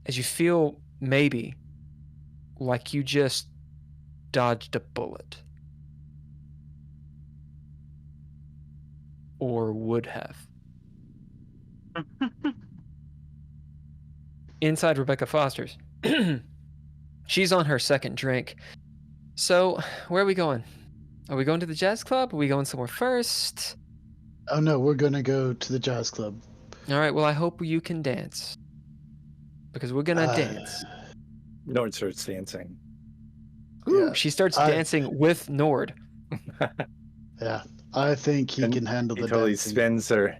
As you feel maybe like you just dodged a bullet. Or would have. inside Rebecca Foster's. She's on her second drink. So, where are we going? Are we going to the jazz club? Are we going somewhere first? Oh no, we're gonna go to the jazz club. All right, well, I hope you can dance. Because we're gonna dance. Nord starts dancing. Ooh, Yeah, she starts dancing with Nord. Yeah, I think he can handle He the totally dancing. spins her.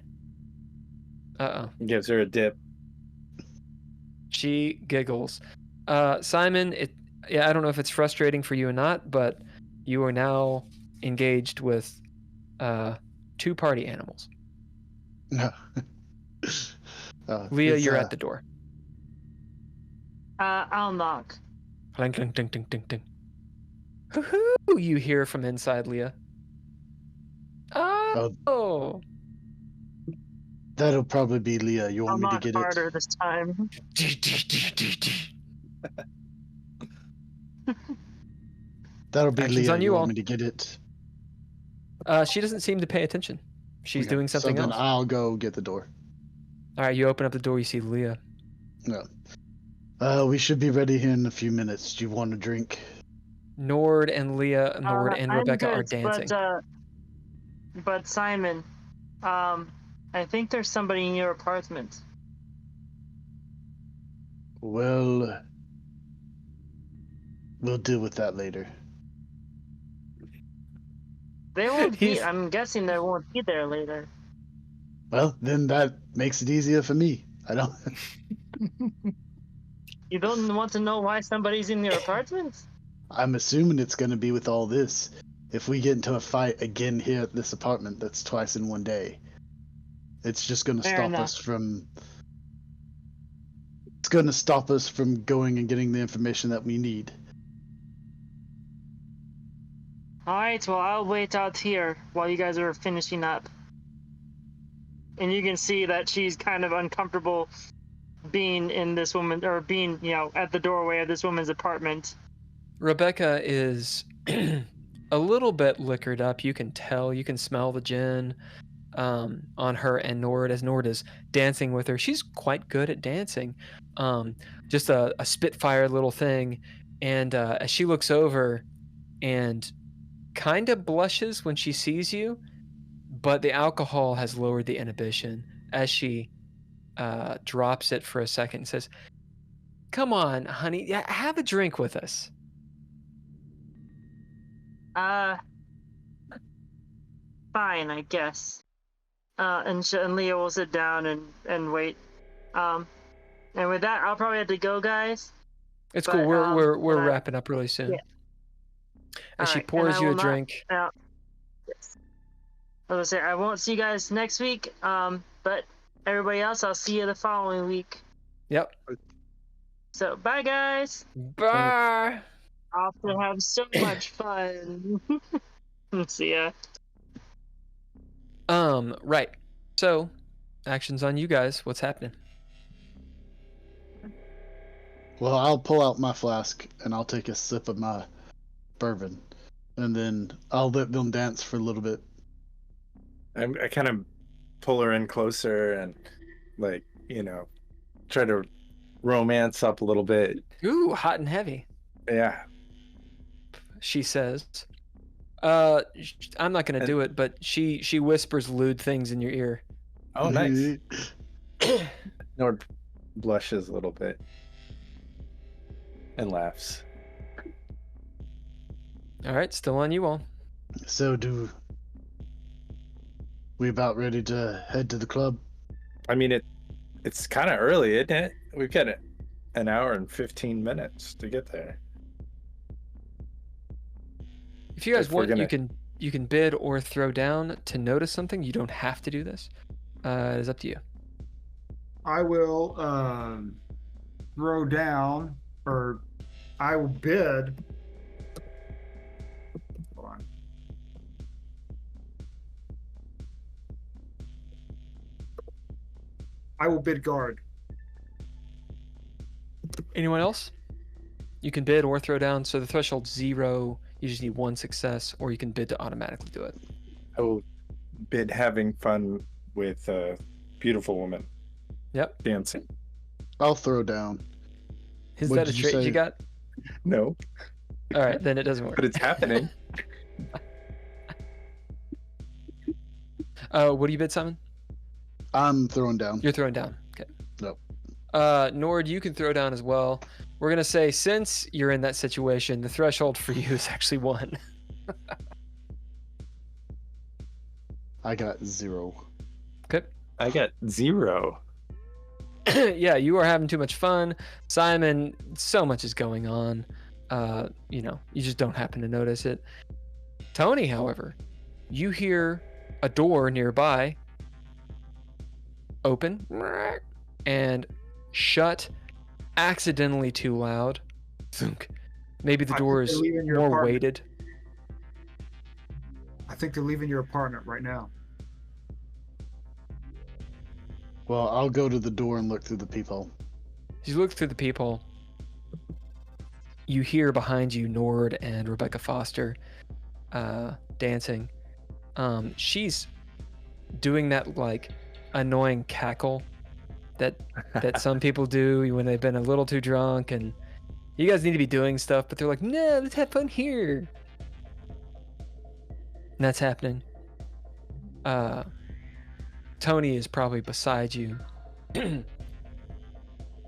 Uh-oh. Gives her a dip. She giggles. Simon, I don't know if it's frustrating for you or not, but you are now engaged with 2 party animals. Leah, you're at the door. I'll knock. Clink, clink, ding, ding, ding, ding. Hoo-hoo, you hear from inside, Leah. Oh. That'll probably be Leah. You I'll want me to knock get harder it? this time. That'll be Actions Leah. on You you want all. me to get it? She doesn't seem to pay attention. She's Okay, doing something so then else. I'll go get the door. All right, you open up the door. You see Leah. Yeah. We should be ready here in a few minutes. Do you want a drink? Nord and Leah, Nord and I'm Rebecca good, are dancing. But Simon, I think there's somebody in your apartment. Well, we'll deal with that later. They won't be. He's- I'm guessing they won't be there later. Well, then that makes it easier for me. I don't. You don't want to know why somebody's in your apartment? I'm assuming it's going to be with all this. If we get into a fight again here at this apartment, that's twice in one day. It's just going to Fair stop enough. us from. It's going to stop us from going and getting the information that we need. Alright, well, I'll wait out here while you guys are finishing up. And you can see that she's kind of uncomfortable being in this woman, or being, at the doorway of this woman's apartment. Rebecca is a little bit liquored up. You can tell. You can smell the gin on her and Nord as Nord is dancing with her. She's quite good at dancing. Just a spitfire little thing. And as she looks over and kind of blushes when she sees you, but the alcohol has lowered the inhibition as she drops it for a second and says, "Come on, honey, have a drink with us." Fine, I guess. And Leah will sit down and wait. And with that, I'll probably have to go, guys. It's But, cool. We're when I- wrapping up really soon. Yeah. As she Alright, and pours I you a will not- drink. Yes. I was gonna say, I won't see you guys next week. But everybody else, I'll see you the following week. Yep. So, bye, guys. Bye. Off to have so much fun. See ya. Right. So, actions on you guys. What's happening? Well, I'll pull out my flask and I'll take a sip of my bourbon, and then I'll let them dance for a little bit. I kind of pull her in closer and, try to romance up a little bit. Ooh, hot and heavy. Yeah. She says. I'm not gonna do it, but she whispers lewd things in your ear. Oh, nice. Nord blushes a little bit and laughs. All right, still on you all. So we about ready to head to the club? I mean, it's kind of early, isn't it? We've got an hour and 15 minutes to get there. If you guys If we're want, gonna- you can bid or throw down to notice something. You don't have to do this. It is up to you. I will throw down, or I will bid. Hold on. I will bid guard. Anyone else? You can bid or throw down. So the threshold's 0. You just need 1 success, or you can bid to automatically do it. I will bid having fun with a beautiful woman Yep. dancing. I'll throw down. Is What that a did you trait say? you got? No, All right, then it doesn't work. but it's happening. What do you bid, Simon? I'm throwing down. You're throwing down. Okay. Nope. Nord, you can throw down as well. We're gonna say since you're in that situation, the threshold for you is actually 1. I got 0. Okay. I got 0. Yeah, you are having too much fun. Simon, so much is going on. You just don't happen to notice it. Tony, however, you hear a door nearby open and shut accidentally too loud. Thunk. Maybe the I door think is they're leaving your more apartment. weighted. I think they're leaving your apartment right now. Well, I'll go to the door and look through the peephole. As you look through the peephole, you hear behind you Nord and Rebecca Foster dancing. She's doing that like annoying cackle that some people do when they've been a little too drunk, and you guys need to be doing stuff, but they're like, no, let's have fun here. And that's happening. Tony is probably beside you.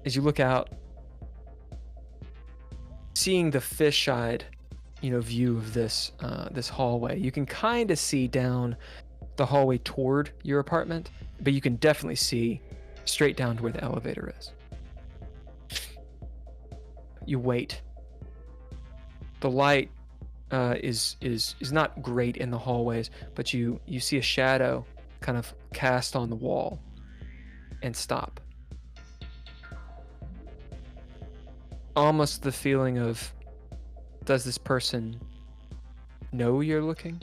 As you look out, seeing the fish-eyed, view of this hallway, you can kind of see down the hallway toward your apartment, but you can definitely see straight down to where the elevator is. You wait. The light is not great in the hallways, but you see a shadow kind of cast on the wall and stop. Almost the feeling of, does this person know you're looking?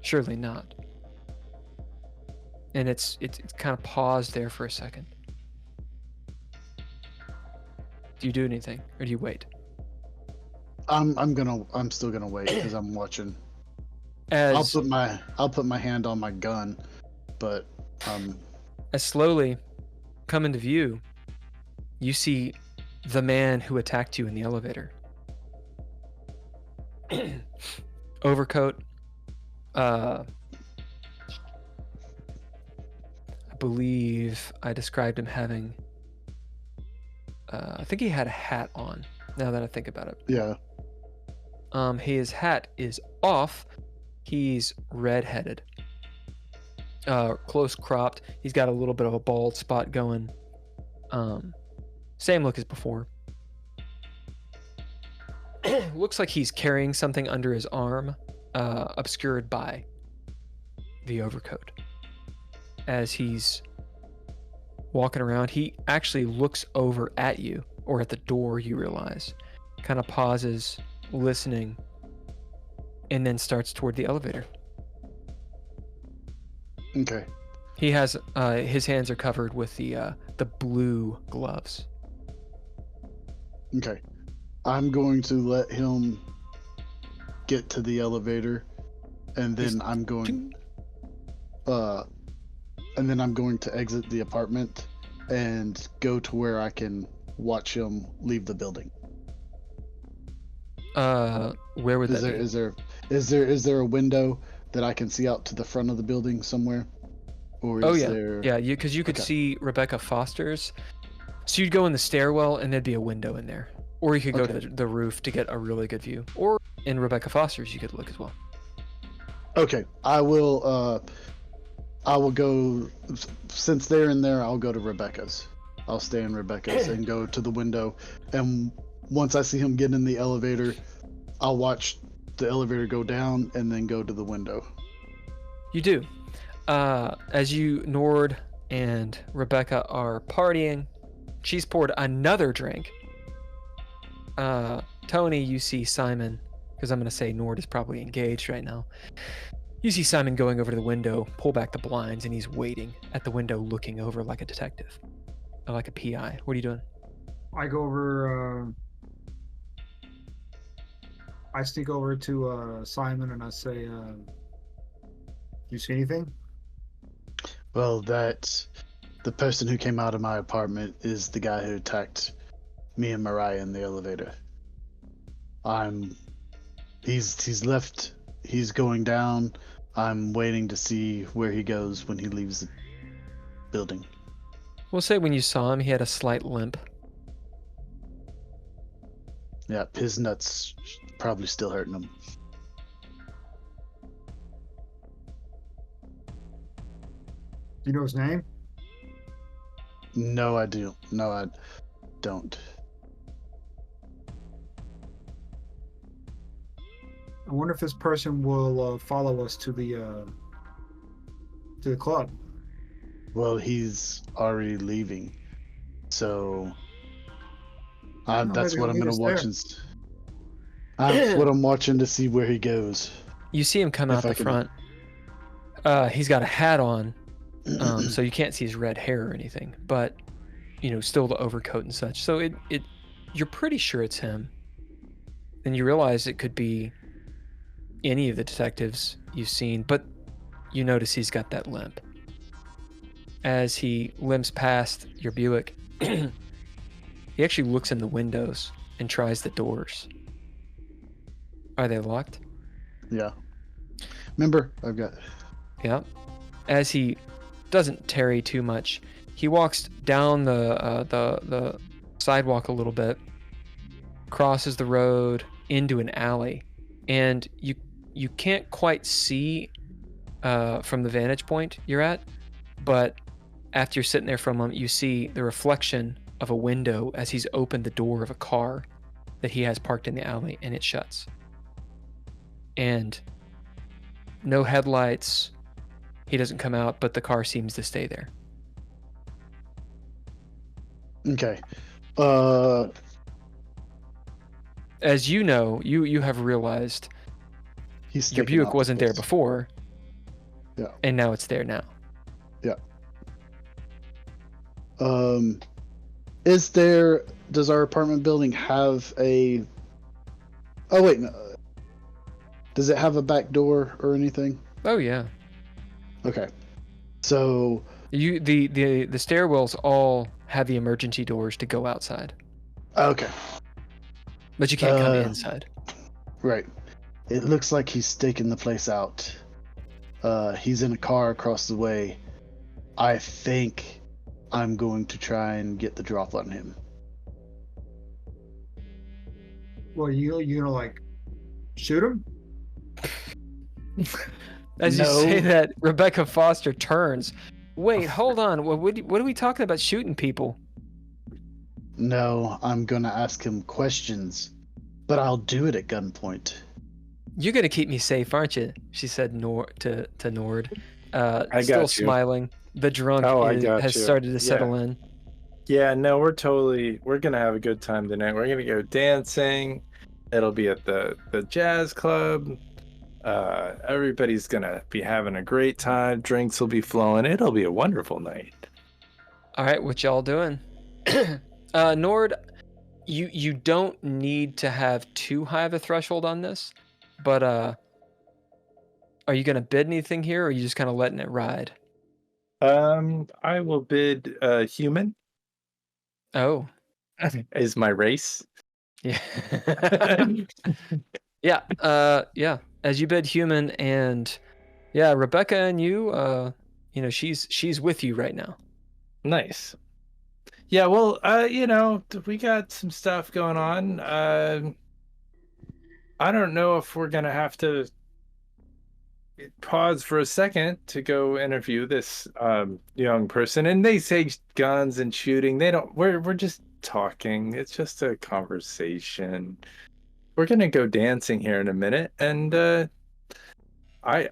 Surely not. And it's kind of paused there for a second. Do you do anything, or do you wait? I'm still gonna wait because I'm watching. As I'll put my hand on my gun, but as slowly come into view, you see the man who attacked you in the elevator. Overcoat. I believe I described him having. I think he had a hat on. Now that I think about it. yeah. His hat is off. He's red-headed. Close cropped. He's got a little bit of a bald spot going. Same look as before. Looks like he's carrying something under his arm, obscured by the overcoat. As he's walking around, he actually looks over at you, or at the door, you realize. Kind of pauses, listening, and then starts toward the elevator. Okay. He has his hands are covered with the blue gloves. Okay. I'm going to let him get to the elevator, and then I'm going to exit the apartment and go to where I can watch him leave the building. Where would that be? Is there a window that I can see out to the front of the building somewhere? Or is there... Yeah, because you could Okay. see Rebecca Foster's. So you'd go in the stairwell and there'd be a window in there. Or you could go Okay. to the roof to get a really good view. Or in Rebecca Foster's you could look as well. Okay, I will go, since they're in there, I'll go to Rebecca's. I'll stay in Rebecca's and go to the window, and once I see him get in the elevator, I'll watch the elevator go down and then go to the window. You do. As you, Nord and Rebecca are partying, she's poured another drink. Tony, you see Simon, because I'm going to say Nord is probably engaged right now. You see Simon going over to the window, pull back the blinds, and he's waiting at the window looking over like a detective, like a PI. What are you doing? I go over. I sneak over to Simon and I say, "You see anything?" Well, that The person who came out of my apartment is the guy who attacked me and Mariah in the elevator. He's left. He's going down. I'm waiting to see where he goes when he leaves the building. We'll say when you saw him, he had a slight limp. Yeah, his nuts probably still hurting him. Do you know his name? No, I do. No, I don't. I wonder if this person will follow us to the club. Well, he's already leaving, so that's maybe what I'm he'll gonna meet watch. us That's what I'm watching to see where he goes. You see him come If out I the can- front. He's got a hat on, so you can't see his red hair or anything, but still the overcoat and such. So you're pretty sure it's him. And you realize it could be any of the detectives you've seen, but you notice he's got that limp. As he limps past your Buick, he actually looks in the windows and tries the doors. Are they locked? Yeah. Remember, I've got. Yeah. As he doesn't tarry too much, he walks down the sidewalk a little bit, crosses the road into an alley, and you can't quite see from the vantage point you're at, but after you're sitting there for a moment, you see the reflection of a window as he's opened the door of a car that he has parked in the alley, and it shuts. And no headlights. He doesn't come out, but the car seems to stay there. Okay. As you know, you have realized He's your sticking Buick out wasn't the there place. before. Yeah. And now it's there now. Yeah. Does our apartment building have a... Oh, wait, no. Does it have a back door or anything? Oh yeah. Okay. So... The stairwells all have the emergency doors to go outside. Okay. But you can't come inside. Right. It looks like he's staking the place out. He's in a car across the way. I think I'm going to try and get the drop on him. Well, you gonna like shoot him? As No. you say that, Rebecca Foster turns. Wait, hold on. What are we talking about shooting people? No, I'm going to ask him questions, but I'll do it at gunpoint. You're going to keep me safe, aren't you? She said to Nord. I Still got you. smiling. The drunk I got has you. started to settle in. Yeah, no, we're gonna have a good time tonight. We're gonna go dancing. It'll be at the jazz club. Everybody's gonna be having a great time. Drinks will be flowing. It'll be a wonderful night. All right, what y'all doing? Nord, you don't need to have too high of a threshold on this, but are you gonna bid anything here, or are you just kind of letting it ride? I will bid human Oh, is my race. yeah. Yeah, yeah. As you bid human, and yeah, Rebecca and you, she's with you right now. Nice. Yeah, well, we got some stuff going on. I don't know if we're gonna have to pause for a second to go interview this young person. And they say guns and shooting. We're just talking. It's just a conversation. We're gonna go dancing here in a minute, and I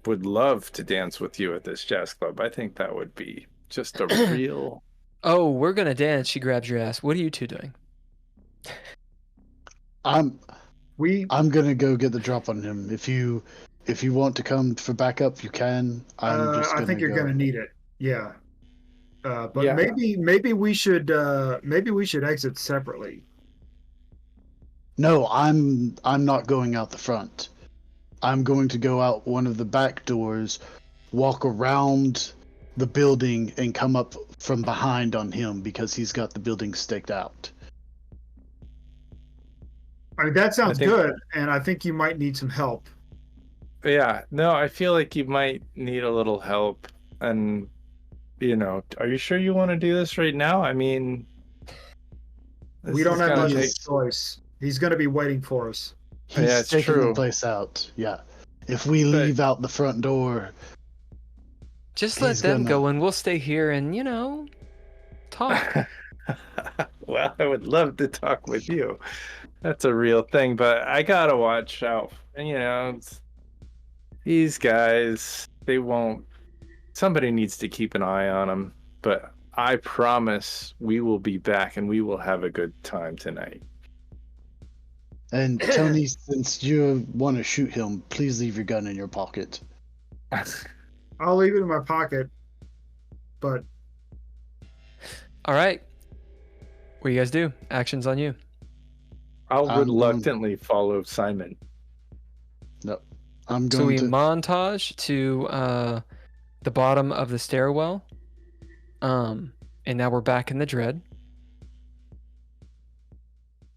would love to dance with you at this jazz club. I think that would be just a real... Oh, we're gonna dance. She grabs your ass. What are you two doing? I'm gonna go get the drop on him. If you want to come for backup, you can. I think you're gonna need it. Yeah. But Yeah. maybe we should exit separately. No, I'm not going out the front. I'm going to go out one of the back doors, walk around the building and come up from behind on him because he's got the building staked out. I mean, that sounds think- good, and I think you might need some help. Yeah, no, I feel like you might need a little help. And, are you sure you want to do this right now? I mean, We don't is have gonna much of a take- choice. He's going to be waiting for us. He's Yeah, it's staking true. the place out. Yeah. If we But- leave out the front door, Just let He's them gonna- go, and we'll stay here and talk. Well, I would love to talk with you. That's a real thing, but I gotta watch out. These guys, they won't. Somebody needs to keep an eye on them, but I promise we will be back and we will have a good time tonight. and Tony, since you want to shoot him, please leave your gun in your pocket. I'll leave it in my pocket, but All right. What do you guys do? Actions on you. I'll I'm reluctantly follow Simon. I'm So going we to. montage to the bottom of the stairwell. And now we're back in the dread.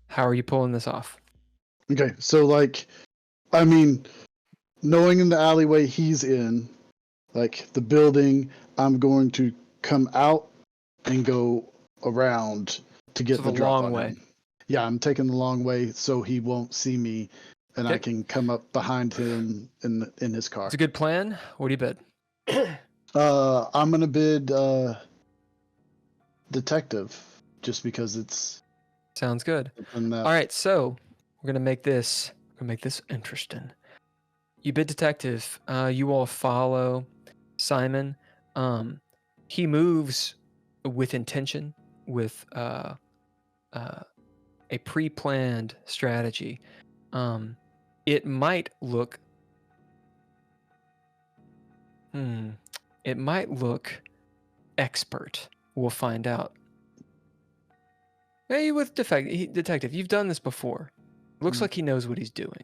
How are you pulling this off? Okay, so knowing in the alleyway he's in, the building, I'm going to come out and go around to get So the the drop long on way. him. Yeah, I'm taking the long way so he won't see me, and I Okay. can come up behind him in his car. It's a good plan. What do you bid? I'm gonna bid detective, just because it's Sounds good. something that. All right, so we're gonna make this interesting. You bid detective. You all follow Simon. He moves with intention, with a pre-planned strategy. It might look. It might look expert. We'll find out. Hey, with detective, you've done this before. Looks like he knows what he's doing.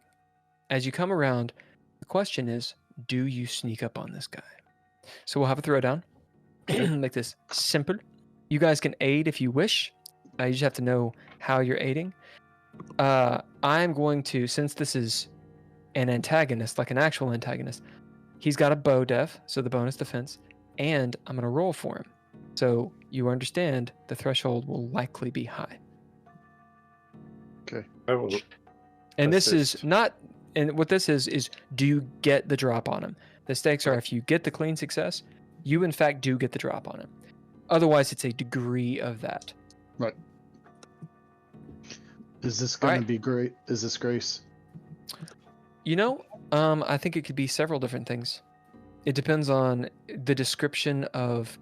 As you come around, the question is, do you sneak up on this guy? So we'll have a throwdown. Make this simple. You guys can aid if you wish. You just have to know how you're aiding. I'm going to, since this is an antagonist, like an actual antagonist, he's got a bow def, so the bonus defense, and I'm going to roll for him. So you understand the threshold will likely be high. I will And this is assist. not, and what this is do you get the drop on him? The stakes are if you get the clean success, you in fact do get the drop on him. Otherwise, it's a degree of that. Right. Is this going Alright. to be great? Is this Grace? I think it could be several different things. It depends on the description of.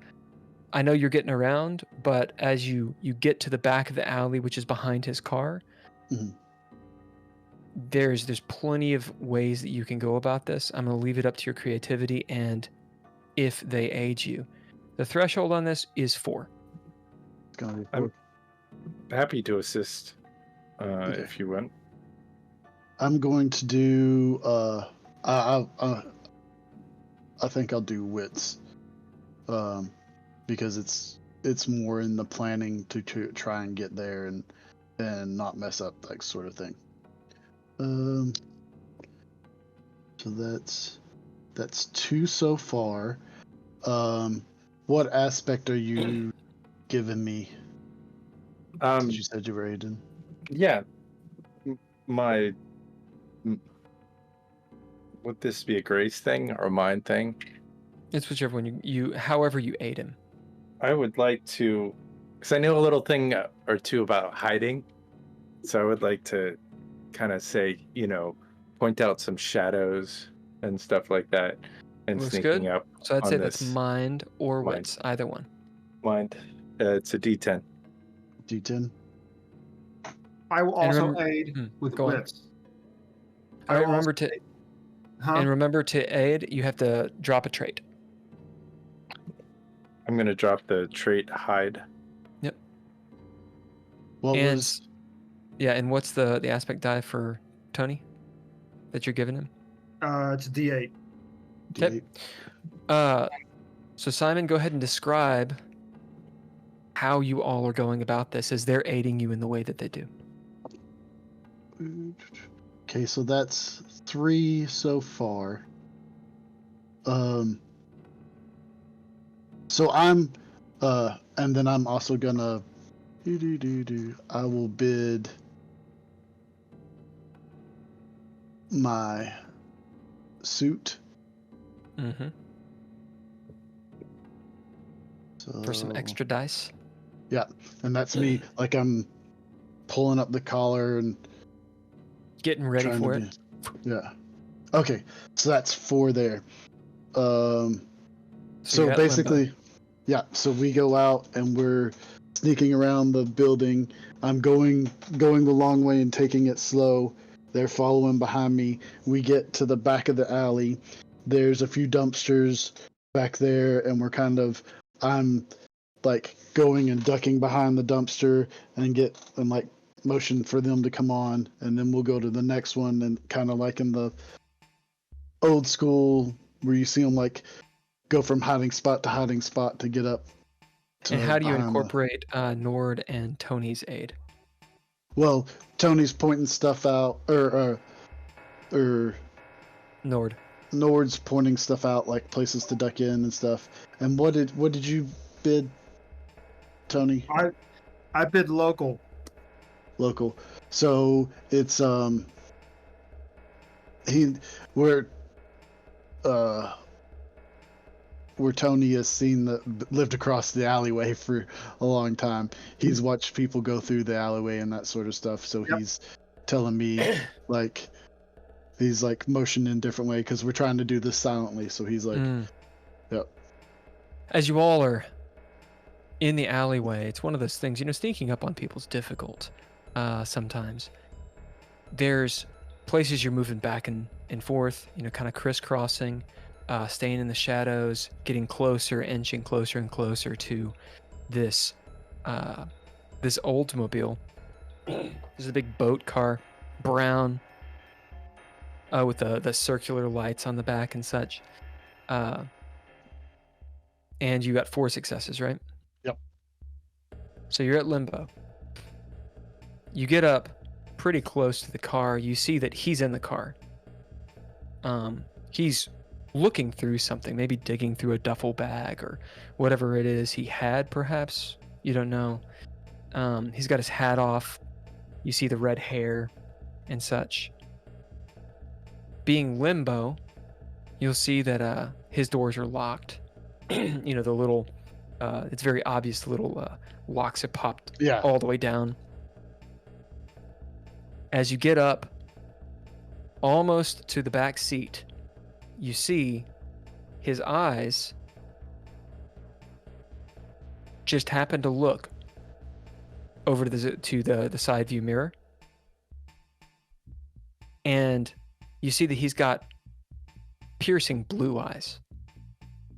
I know you're getting around, but as you get to the back of the alley, which is behind his car, Mhm. there's plenty of ways that you can go about this. I'm going to leave it up to your creativity and if they aid you. The threshold on this is 4. It's going to be I'm happy to assist Okay. if you want. I'm going to do. I think I'll do wits, because it's more in the planning to try and get there and not mess up, that sort of thing. So that's 2 so far. What aspect are you giving me? You said you were Aiden. Yeah, my. Would this be a Grace thing or a mine thing? It's whichever one you however you aid him. I would like to, because I know a little thing or two about hiding. So I would like to kind of say, point out some shadows and stuff like that, and Looks sneaking good. up. So I'd on say that's this. mind or Mind. wits, either one. Mind. It's a D10. D10. I will And also remember- aid with go on. wits. All right, will remember also to aid- Huh? and remember to aid. You have to drop a trait. I'm going to drop the trait hide. What And was? yeah, and what's the aspect die for Tony that you're giving him? It's a D8. Okay. D8? So Simon, go ahead and describe how you all are going about this as they're aiding you in the way that they do. Okay, so that's 3 so far. So I'm, and then I'm also gonna, I will bid my suit. Mm-hmm. So, For some extra dice. Yeah, and that's me. Like I'm pulling up the collar and Getting ready trying for to it. Yeah. Okay, so that's 4 there. So So you're at basically, Limbo. yeah. So we go out and we're sneaking around the building. I'm going the long way and taking it slow. They're following behind me. We get to the back of the alley. There's a few dumpsters back there, and I'm like going and ducking behind the dumpster and like motion for them to come on, and then we'll go to the next one, and kind of like in the old school where you see them like go from hiding spot to get up to And how do you behind incorporate Nord and Tony's aid? Well, Tony's pointing stuff out, or Nord. Nord's pointing stuff out, like places to duck in and stuff. And what did you bid, Tony? I bid local. Local. So it's where Tony has lived across the alleyway for a long time. He's watched people go through the alleyway and that sort of stuff. So Yep. he's telling me like he's like motioning in a different way because we're trying to do this silently. So he's like, yep. As you all are in the alleyway, it's one of those things, sneaking up on people's difficult sometimes. There's places you're moving back and forth, kind of crisscrossing, staying in the shadows, getting closer, inching closer and closer to this Oldsmobile. This is a big boat car, brown, with the circular lights on the back and such. And you got 4 successes, right? Yep. So you're at Limbo. You get up pretty close to the car. You see that he's in the car. He's looking through something, maybe digging through a duffel bag or whatever it is he had, perhaps. You don't know. He's got his hat off. You see the red hair and such. Being Limbo, you'll see that his doors are locked. The little, it's very obvious the little locks have popped all the way down. As you get up almost to the back seat, you see his eyes just happen to look over to the side view mirror, and you see that he's got piercing blue eyes,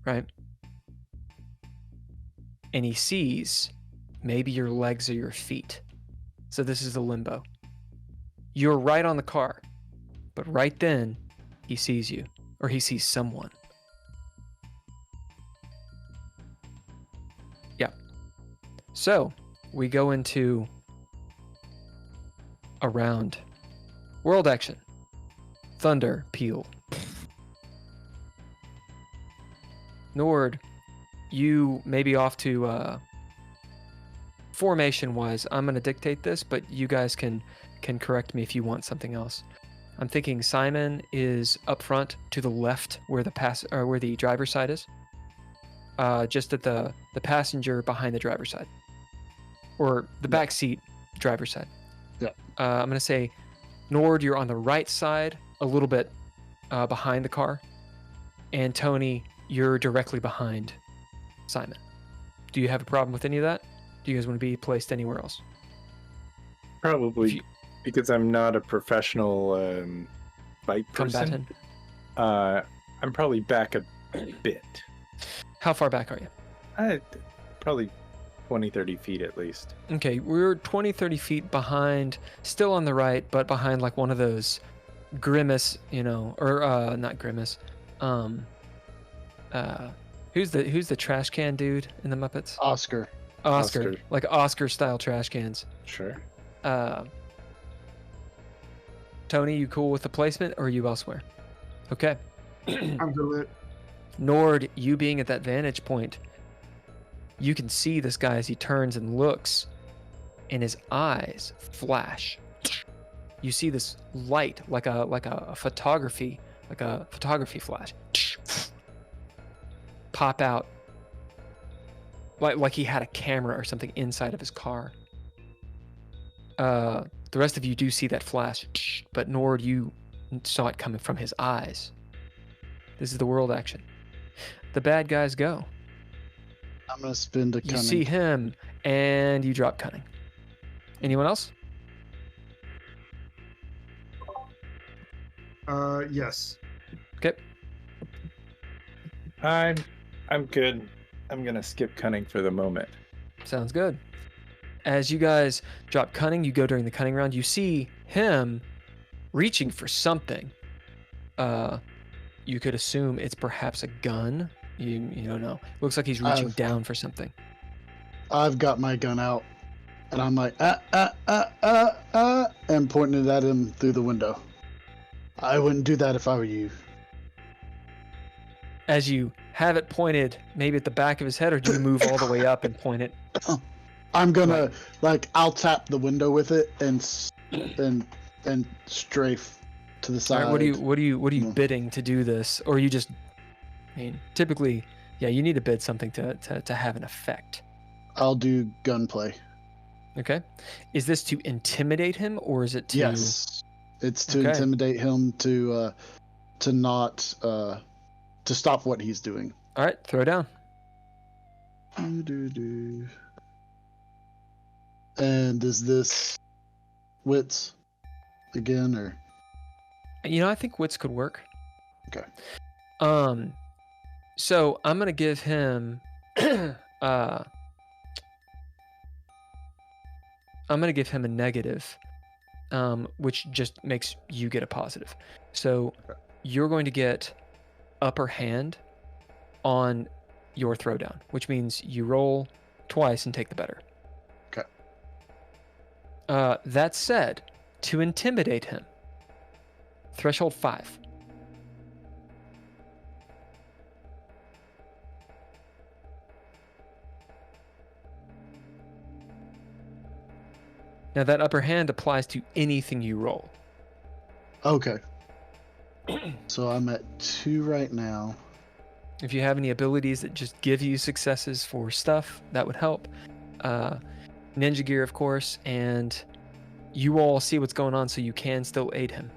right? And he sees maybe your legs or your feet. So this is the Limbo. You're right on the car, but right then he sees you, or he sees someone. Yeah. So we go into a round. World action. Thunder peal. Nord, you may be off to formation wise. I'm going to dictate this, but you guys can correct me if you want something else. I'm thinking Simon is up front to the left where the driver's side is. Just at the passenger behind the driver's side. Or the back seat driver's side. Yeah. I'm going to say, Nord, you're on the right side, a little bit behind the car. And Tony, you're directly behind Simon. Do you have a problem with any of that? Do you guys want to be placed anywhere else? Probably, because I'm not a professional fight person. Combatant. I'm probably back a bit. How far back are you? Probably 20, 30 feet at least. Okay, we're 20, 30 feet behind, still on the right, but behind like one of those grimace, or not grimace, Who's the trash can dude in the Muppets? Oscar. Oscar. Oscar. Like Oscar-style trash cans. Sure. Tony, you cool with the placement, or are you elsewhere? Okay. I'm good with it. Nord, you being at that vantage point, you can see this guy as he turns and looks, and his eyes flash. You see this light, like a photography flash, pop out, like he had a camera or something inside of his car. The rest of you do see that flash, but Nord, you saw it coming from his eyes. This is the world action. The bad guys go. I'm gonna spend a You cunning. see him, and you drop cunning. Anyone else? Yes. Okay. I'm good. I'm gonna skip cunning for the moment. Sounds good. As you guys drop cunning, you go during the cunning round. You see him reaching for something. You could assume it's perhaps a gun. You don't know. Looks like he's reaching down for something. I've got my gun out, and I'm like, and pointing it at him through the window. I wouldn't do that if I were you. As you have it pointed, maybe at the back of his head, or do you move all the way up and point it? I'm gonna I'll tap the window with it and strafe to the All side. right, what are you bidding to do this, or you just? I mean, typically, yeah, you need to bid something to have an effect. I'll do gunplay. Okay, is this to intimidate him, or is it to? Yes, it's to Okay. intimidate him to not to stop what he's doing. All right, throw down. And is this wits again, or? I think wits could work. Okay. So I'm gonna give him I'm gonna give him a negative, which just makes you get a positive. So you're going to get upper hand on your throwdown, which means you roll twice and take the better. Okay. That said, to intimidate him, threshold 5. Now that upper hand applies to anything you roll. Okay. So I'm at 2 right now. If you have any abilities that just give you successes for stuff, that would help. Ninja gear, of course, and you all see what's going on, so you can still aid him.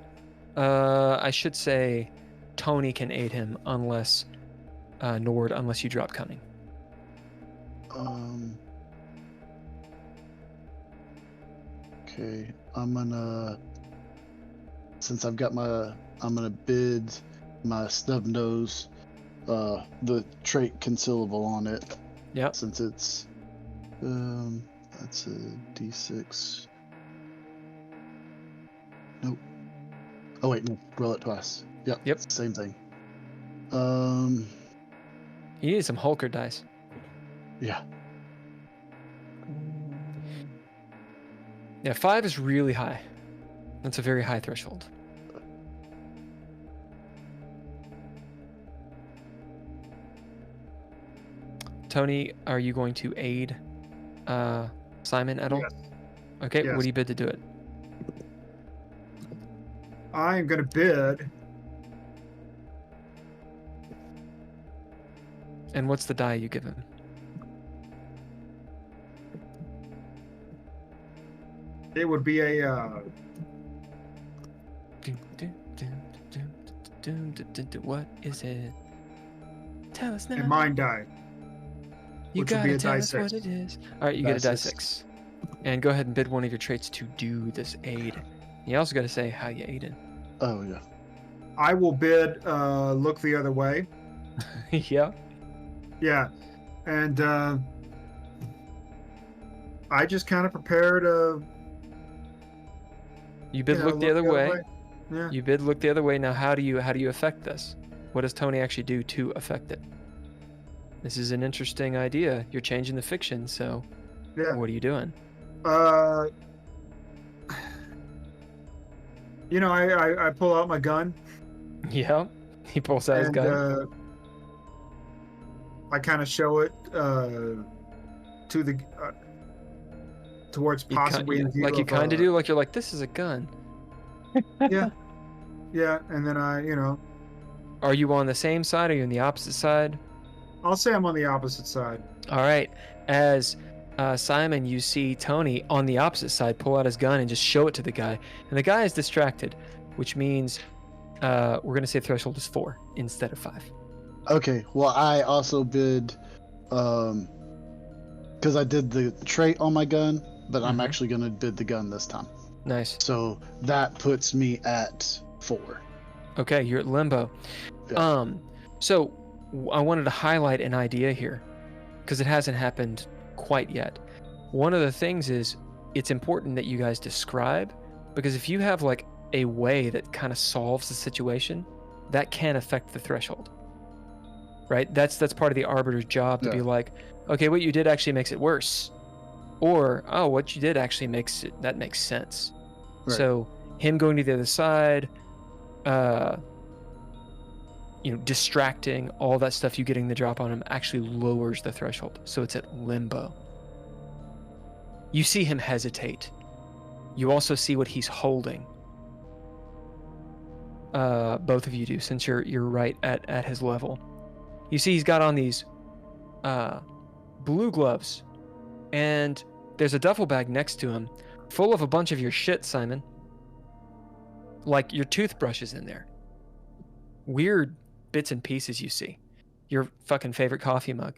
I should say Tony can aid him unless Nord, unless you drop cunning. Okay, I'm gonna, since I've got I'm gonna bid my snub nose, the trait concealable on it. Yep. Since it's, that's a D6. Nope. Oh wait, no, roll it twice. Yep. Same thing. You need some Hulker dice. Yeah. Yeah, 5 is really high. That's a very high threshold. Tony, are you going to aid Simon at all? Yes. Okay, Yes. what do you bid to do it? I'm going to bid. And what's the die you give him? It would be a What is it? Tell us now. a mind die. You which would be gotta a tell die us what 6. it is. All right, you get a die 6. And go ahead and bid one of your traits to do this aid. You also got to say how you aided. Oh yeah. I will bid look the other way. Yeah. Yeah. And I just kind of prepare to You bid you know, look the other way. Yeah. You bid look the other way. Now, how do you affect this? What does Tony actually do to affect it? This is an interesting idea. You're changing the fiction, so Yeah. what are you doing? You know, I pull out my gun. Yeah. He pulls out his And gun. I kind of show it to the towards possibly in view like you of, kind of do. Like you're like, this is a gun. yeah, yeah. And then Are you on the same side? Or are you on the opposite side? I'll say I'm on the opposite side. All right. As Simon, you see Tony on the opposite side pull out his gun and just show it to the guy. And the guy is distracted, which means we're going to say threshold is 4 instead of 5. Okay, well, I also bid, because I did the trait on my gun, but I'm actually going to bid the gun this time. Nice. So that puts me at 4. Okay, you're at limbo. Yeah. So I wanted to highlight an idea here because it hasn't happened quite yet. One of the things is it's important that you guys describe, because if you have like a way that kind of solves the situation, that can affect the threshold. Right? That's part of the Arbiter's job to be like, okay, what you did actually makes it worse. Or, oh, what you did actually makes sense. Right. So him going to the other side, distracting, all that stuff, you getting the drop on him actually lowers the threshold. So it's at limbo. You see him hesitate. You also see what he's holding. Both of you do, since you're right at his level. You see he's got on these blue gloves, and there's a duffel bag next to him full of a bunch of your shit, Simon. Like your toothbrushes in there. Weird bits and pieces you see. Your fucking favorite coffee mug.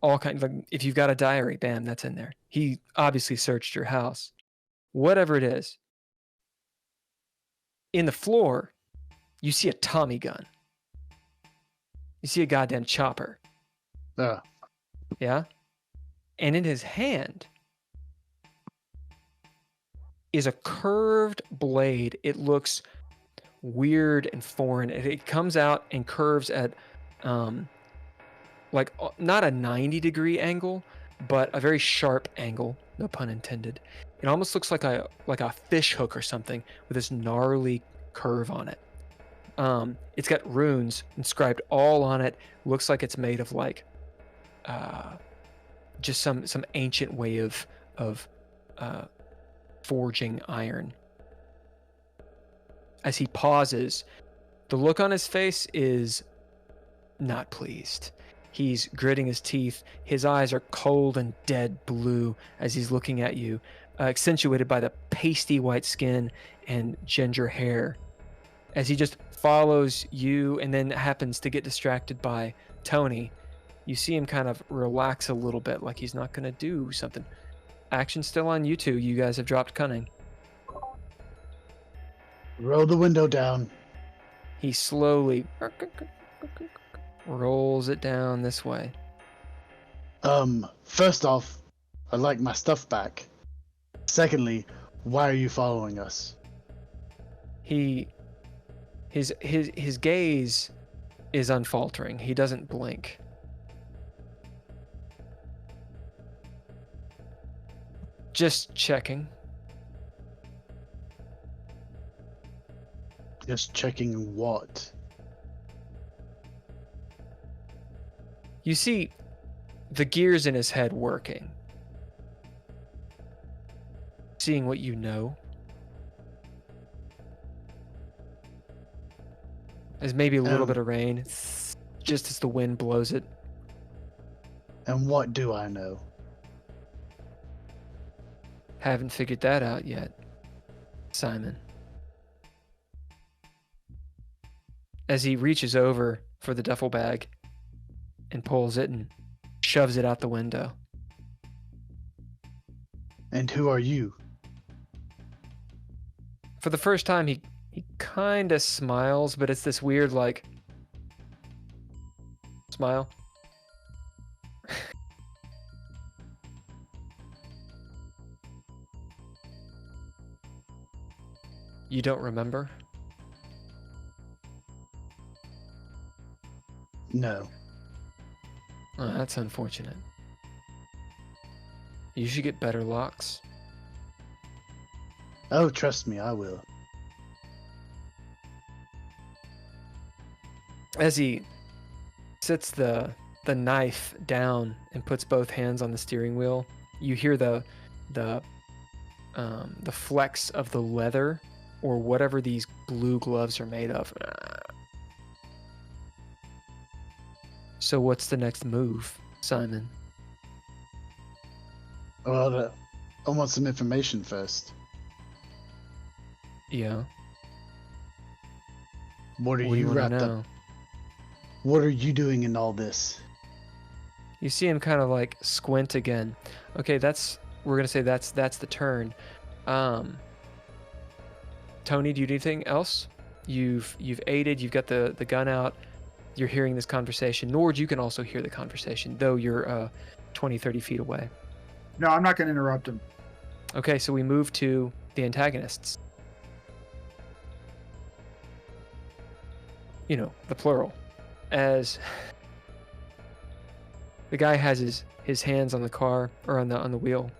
All kinds, like if you've got a diary, bam, that's in there. He obviously searched your house. Whatever it is. In the floor, you see a Tommy gun. You see a goddamn chopper. Yeah. Yeah? And in his hand is a curved blade. It looks weird and foreign. It comes out and curves at like not a 90-degree angle, but a very sharp angle, no pun intended. It almost looks like a fish hook or something with this gnarly curve on it. It's got runes inscribed all on it. Looks like it's made of like just some ancient way of forging iron. As he pauses, the look on his face is not pleased. He's gritting his teeth. His eyes are cold and dead blue as he's looking at you, accentuated by the pasty white skin and ginger hair. As he just follows you and then happens to get distracted by Tony, you see him kind of relax a little bit, like he's not going to do something. Action still on you two. You guys have dropped cunning. Roll the window down. He slowly rolls it down this way. First off, I'd like my stuff back. Secondly, why are you following us? His gaze is unfaltering. He doesn't blink. Just checking. Just checking what? You see the gears in his head working. Seeing what you know. There's maybe a little bit of rain, just as the wind blows it. And what do I know? Haven't figured that out yet, Simon. As he reaches over for the duffel bag and pulls it and shoves it out the window. And who are you? For the first time, he kind of smiles, but it's this weird, like, smile. You don't remember? No. Oh, that's unfortunate. You should get better locks. Oh, trust me, I will. As he sits the knife down and puts both hands on the steering wheel, you hear the flex of the leather or whatever these blue gloves are made of. So what's the next move, Simon? Well, I want some information first. Yeah. What are What do you you want to wrapped know? up? What are you doing in all this? You see him kind of like squint again. Okay, we're gonna say that's the turn. Tony, do you do anything else? You've aided. You've got the gun out. You're hearing this conversation. Nord, you can also hear the conversation, though you're 20, 30 feet away. No, I'm not going to interrupt him. Okay, so we move to the antagonists. You know, the plural. As the guy has his hands on the car or on the wheel.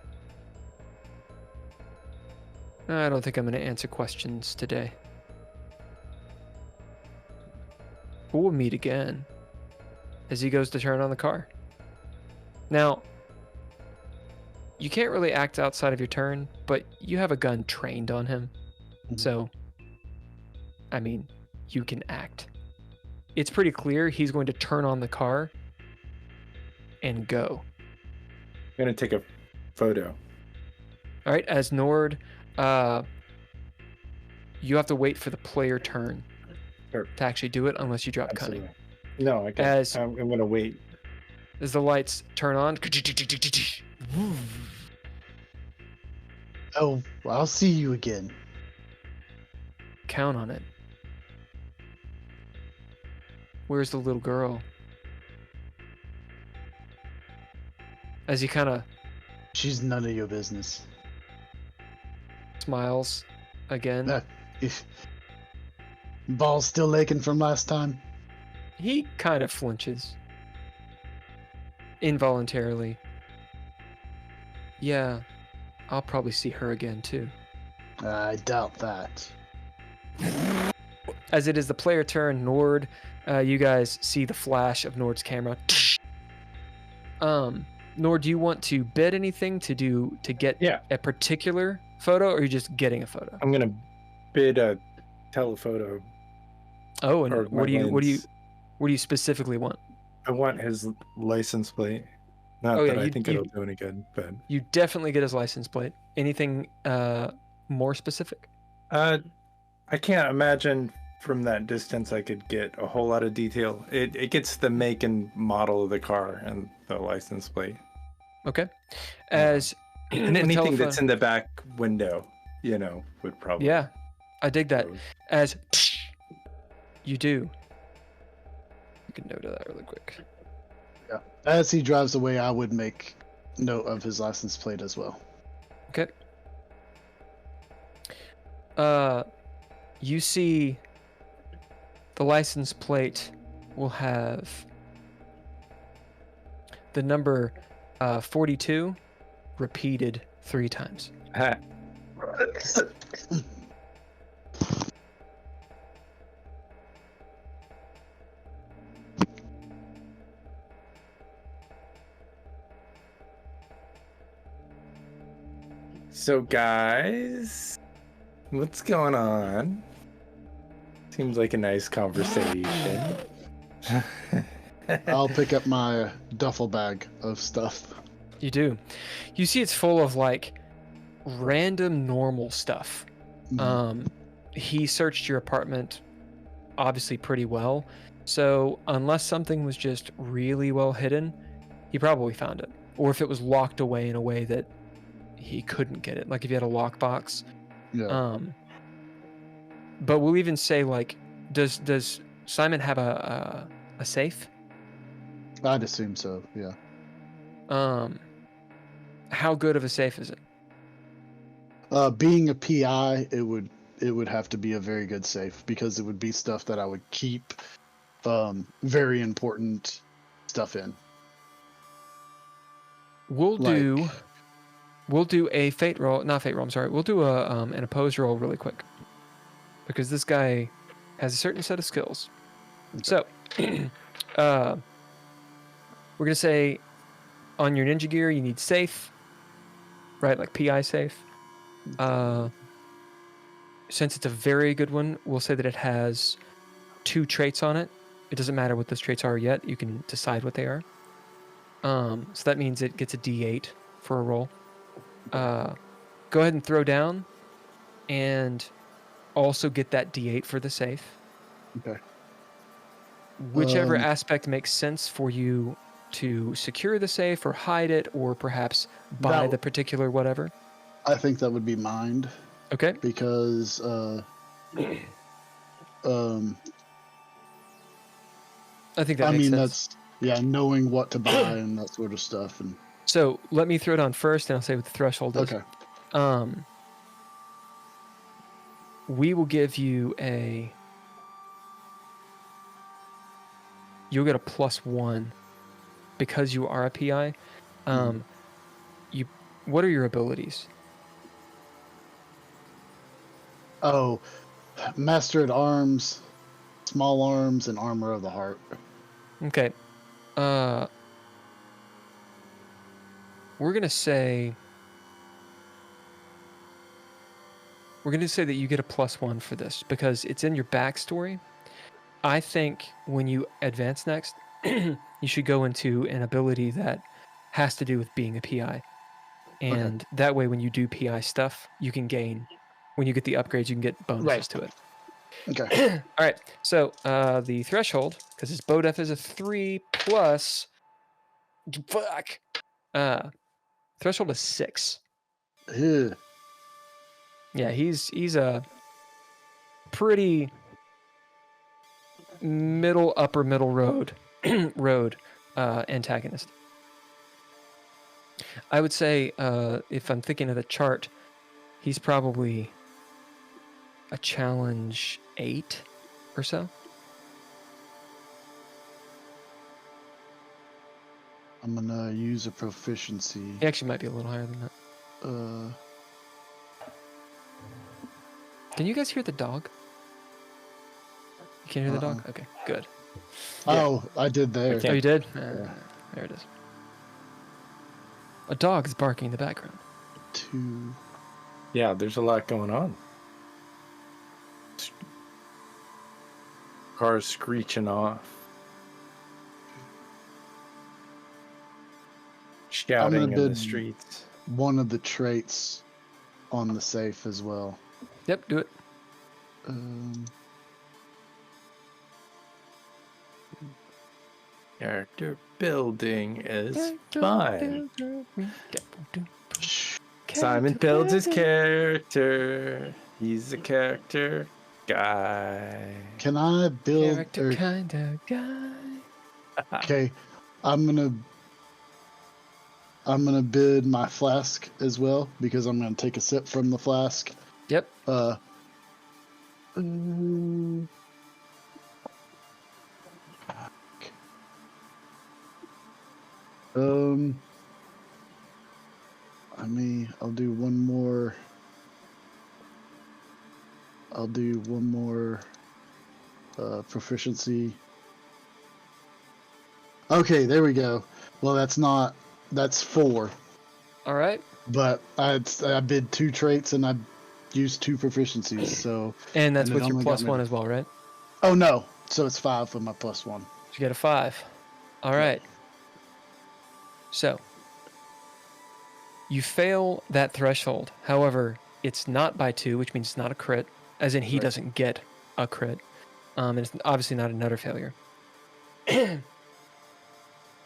I don't think I'm going to answer questions today. But we'll meet again. As he goes to turn on the car. Now, you can't really act outside of your turn, but you have a gun trained on him. Mhm. So, I mean, you can act. It's pretty clear he's going to turn on the car and go. I'm gonna take a photo. All right, as Nord, you have to wait for the player turn Sure. to actually do it, unless you drop cunning. Absolutely. No, I can't. I'm gonna wait. As the lights turn on, Oh, I'll see you again. count on it. Where's the little girl? As he kind of She's none of your business. smiles again. If ball's still aching from last time. He kind of flinches. Involuntarily. Yeah, I'll probably see her again too. I doubt that. As it is the player turn, Nord, you guys see the flash of Nord's camera. Nord, do you want to bid anything to get a particular photo, or are you just getting a photo? I'm gonna bid a telephoto. Oh, and Or what do my you lens. what do you specifically want? I want his license plate. Not Oh, yeah, that I you- think you- it'll do any good, but You definitely get his license plate. Anything more specific? I can't imagine from that distance I could get a whole lot of detail. It gets the make and model of the car and the license plate. Okay. As And the anything telephoto- that's in the back window, would probably. Yeah, I dig that. go. As you do. You can note of that really quick. Yeah. As he drives away, I would make note of his license plate as well. Okay. You see the license plate will have the number 42 repeated 3 times. Ha. So guys, what's going on? Seems like a nice conversation. I'll pick up my duffel bag of stuff. You do. You see it's full of like random normal stuff. He searched your apartment obviously pretty well. So unless something was just really well hidden, he probably found it. Or if it was locked away in a way that he couldn't get it. Like if you had a lockbox. Yeah. But we'll even say like, does Simon have a safe? I'd assume so, yeah. How good of a safe is it? Being a PI, it would have to be a very good safe because it would be stuff that I would keep very important stuff in. We'll do a fate roll, not fate roll. I'm sorry. We'll do an opposed roll really quick because this guy has a certain set of skills. Okay. So, we're gonna say on your ninja gear you need safe, right? Like PI safe. Since it's a very good one, we'll say that it has 2 traits on it. It doesn't matter what those traits are yet. You can decide what they are. So that means it gets a D8 for a roll. Go ahead and throw down and also get that D8 for the safe. Okay. Whichever aspect makes sense for you to secure the safe or hide it or perhaps buy the particular whatever. I think that would be mind. Okay. Because I think that makes sense. That's knowing what to buy and that sort of stuff. And so let me throw it on first and I'll say what the threshold is. Okay. We will give you you'll get a +1 because you are a PI. What are your abilities? Oh, Master at Arms, Small Arms, and Armor of the Heart. Okay. We're gonna say that you get a +1 for this because it's in your backstory. I think when you advance next, you should go into an ability that has to do with being a PI. And that way when you do PI stuff, you can gain, when you get the upgrades, you can get bonuses to it. Okay. All right. So the threshold, because his BODEF is a 3 plus, threshold is 6. Ew. Yeah, he's a pretty upper middle road antagonist. I would say if I'm thinking of the chart, he's probably a challenge 8 or so. I'm gonna use a proficiency. He actually might be a little higher than that. Can you guys hear the dog? You can't hear the dog? Okay, good. Oh, I did there. Oh, you did? Yeah. There it is. A dog is barking in the background. 2. Yeah, there's a lot going on. Cars screeching off. Shouting in the streets. One of the traits on the safe as well. Yep, do it. Character building is fine. Simon builds his character. He's a character guy. Can I build Character kind of guy. Okay, I'm gonna bid my flask as well because I'm gonna take a sip from the flask. Yep. I'll do one more. Proficiency. Okay, there we go. Well, that's 4. All right. But I bid 2 traits and I used 2 proficiencies, so. And that's with it your only got +1 as well, right? Oh no, so it's 5 for my +1. You get a 5. All right. So you fail that threshold. However, it's not by 2, which means it's not a crit, as in he doesn't get a crit. And it's obviously not another failure.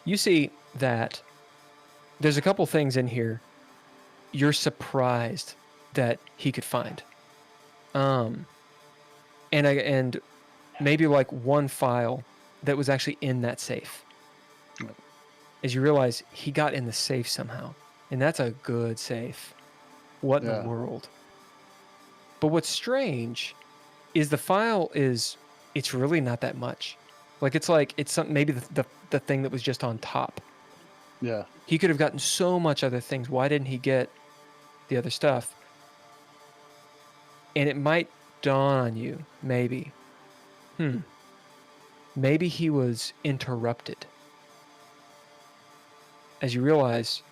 You see that there's a couple things in here you're surprised that he could find. And maybe like one file that was actually in that safe. As you realize he got in the safe somehow. And that's a good safe. What in the world? But what's strange is the file it's really not that much. Like it's something, maybe the thing that was just on top. Yeah. He could have gotten so much other things. Why didn't he get the other stuff? And it might dawn on you, maybe. Maybe he was interrupted. As you realize,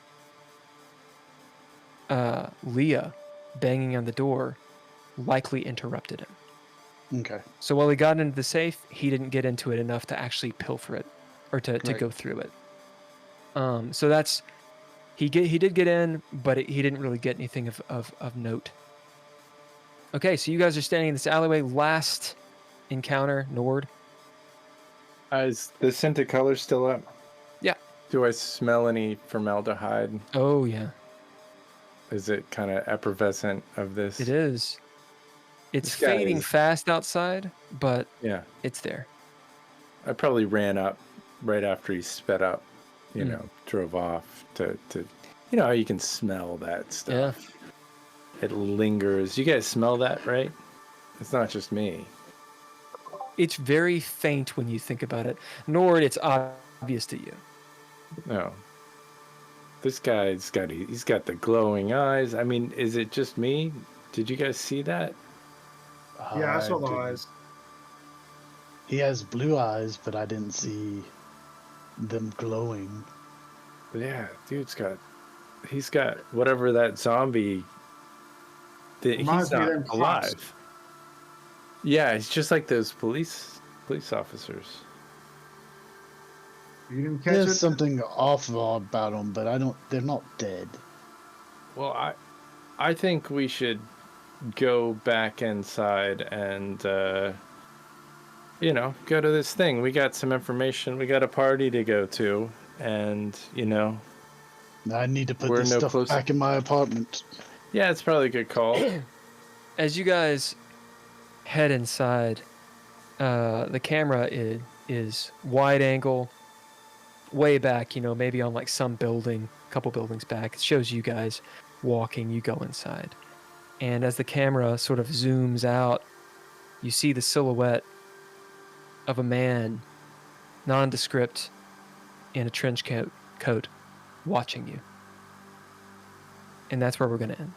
Leah banging on the door likely interrupted him. Okay. So while he got into the safe, he didn't get into it enough to actually pilfer it or to Right. go through it. So that's he did get in, but he didn't really get anything of note. Okay, so you guys are standing in this alleyway. Last encounter, Nord. Is the scented color still up? Yeah. Do I smell any formaldehyde? Oh yeah, Is it kind of effervescent of this? it is. It's This guy fading is- fast outside, but Yeah. it's there. I probably ran up right after he sped up, Mm. drove off to you know how you can smell that stuff. Yeah. It lingers. You guys smell that, right? It's not just me. It's very faint when you think about it. Nord, it's obvious to you. No. This guy's he's got the glowing eyes. I mean, is it just me? Did you guys see that? Yeah, I saw the didn't. eyes. He has blue eyes, but I didn't see them glowing. Yeah, he's got whatever that zombie. Reminds He's me of not them cops. alive. Yeah, it's just like those police officers. You didn't catch There's it? something off about them, but they're not dead. Well, I think we should go back inside and go to this thing. We got some information. We got a party to go to, and I need to put We're this no stuff closer. back in my apartment. yeah, it's probably a good call. As you guys head inside, the camera is wide angle, way back, maybe on like some building, a couple buildings back. It shows you guys walking, you go inside. And as the camera sort of zooms out, you see the silhouette of a man, nondescript, in a trench coat, watching you. And that's where we're going to end.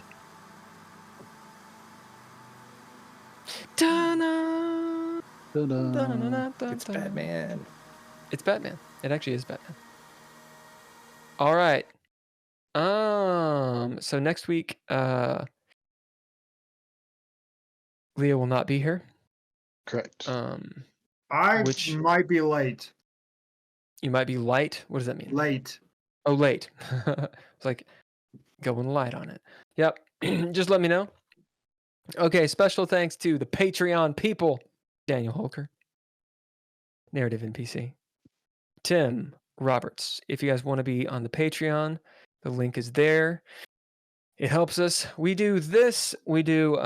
Da-na, Ta-da. da-na-na-na-na-na. It's Batman. It's Batman. It actually is Batman. All right. So next week, Leah will not be here. Correct. I Which- might be late. You might be light. What does that mean? Late. Oh, late. It's like going light on it. Yep. Just let me know. Okay. Special thanks to the Patreon people: Daniel Holker, Narrative NPC, Tim Roberts. If you guys want to be on the Patreon, the link is there. It helps us. We do this. We do.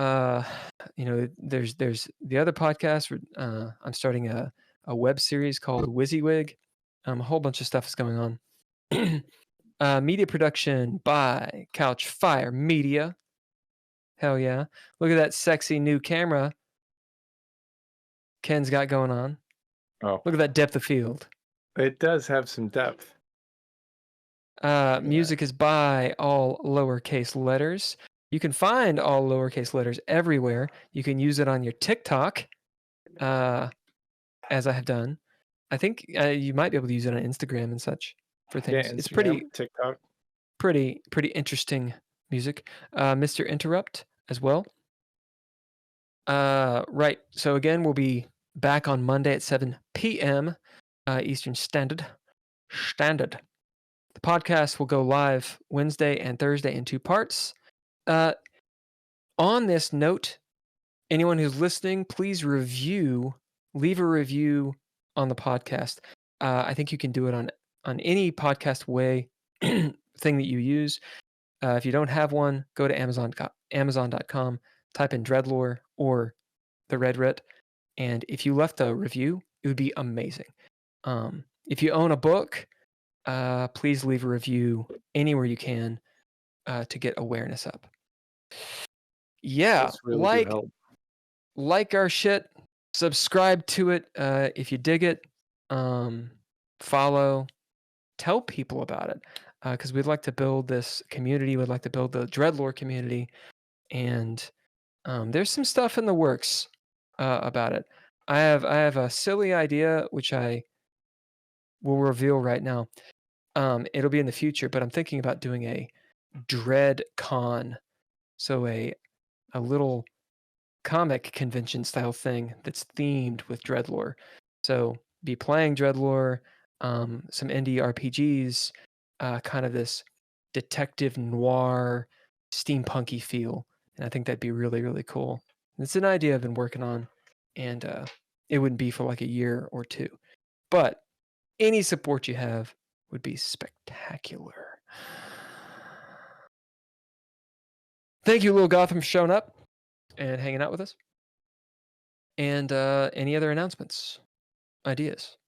There's the other podcast. I'm starting a web series called WYSIWYG. A whole bunch of stuff is going on. Media production by Couchfire Media. Hell yeah! Look at that sexy new camera Ken's got going on. Oh, Look at that depth of field. it does have some depth. Music is by all lowercase letters. You can find all lowercase letters everywhere. You can use it on your TikTok, as I have done. I think you might be able to use it on Instagram and such for things. Yeah, It's Instagram, TikTok. pretty interesting music. Misterinterrupt as well. Right. So again, we'll be back on Monday at 7 p.m. Eastern Standard. The podcast will go live Wednesday and Thursday in 2 parts. On this note, anyone who's listening, please leave a review on the podcast. I think you can do it on any podcast way thing that you use. If you don't have one, go to Amazon.com, type in DreadLore or the Red Writ, and if you left a review, it would be amazing. If you own a book, please leave a review anywhere you can to get awareness up. Yeah, This really do help. like our shit, subscribe to it if you dig it. Follow, tell people about it, because we'd like to build this community. We'd like to build the DreadLore community, and there's some stuff in the works about it. I have a silly idea which I will reveal right now. It'll be in the future, but I'm thinking about doing a Dread Con, so a little comic convention style thing that's themed with DreadLore. So be playing DreadLore, some indie RPGs, kind of this detective noir, steampunky feel, and I think that'd be really, really cool. It's an idea I've been working on, and it wouldn't be for like a year or two, but any support you have would be spectacular. Thank you, Lil Gotham, for showing up and hanging out with us. And any other announcements, ideas?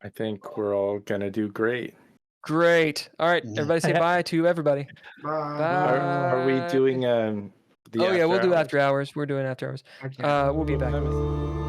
I think we're all gonna do great. Great. All right, everybody say bye to everybody. Bye. Bye. Are we doing the Oh yeah, we'll do hours? after hours. We're doing after hours. I can't. We'll be back. What time is it?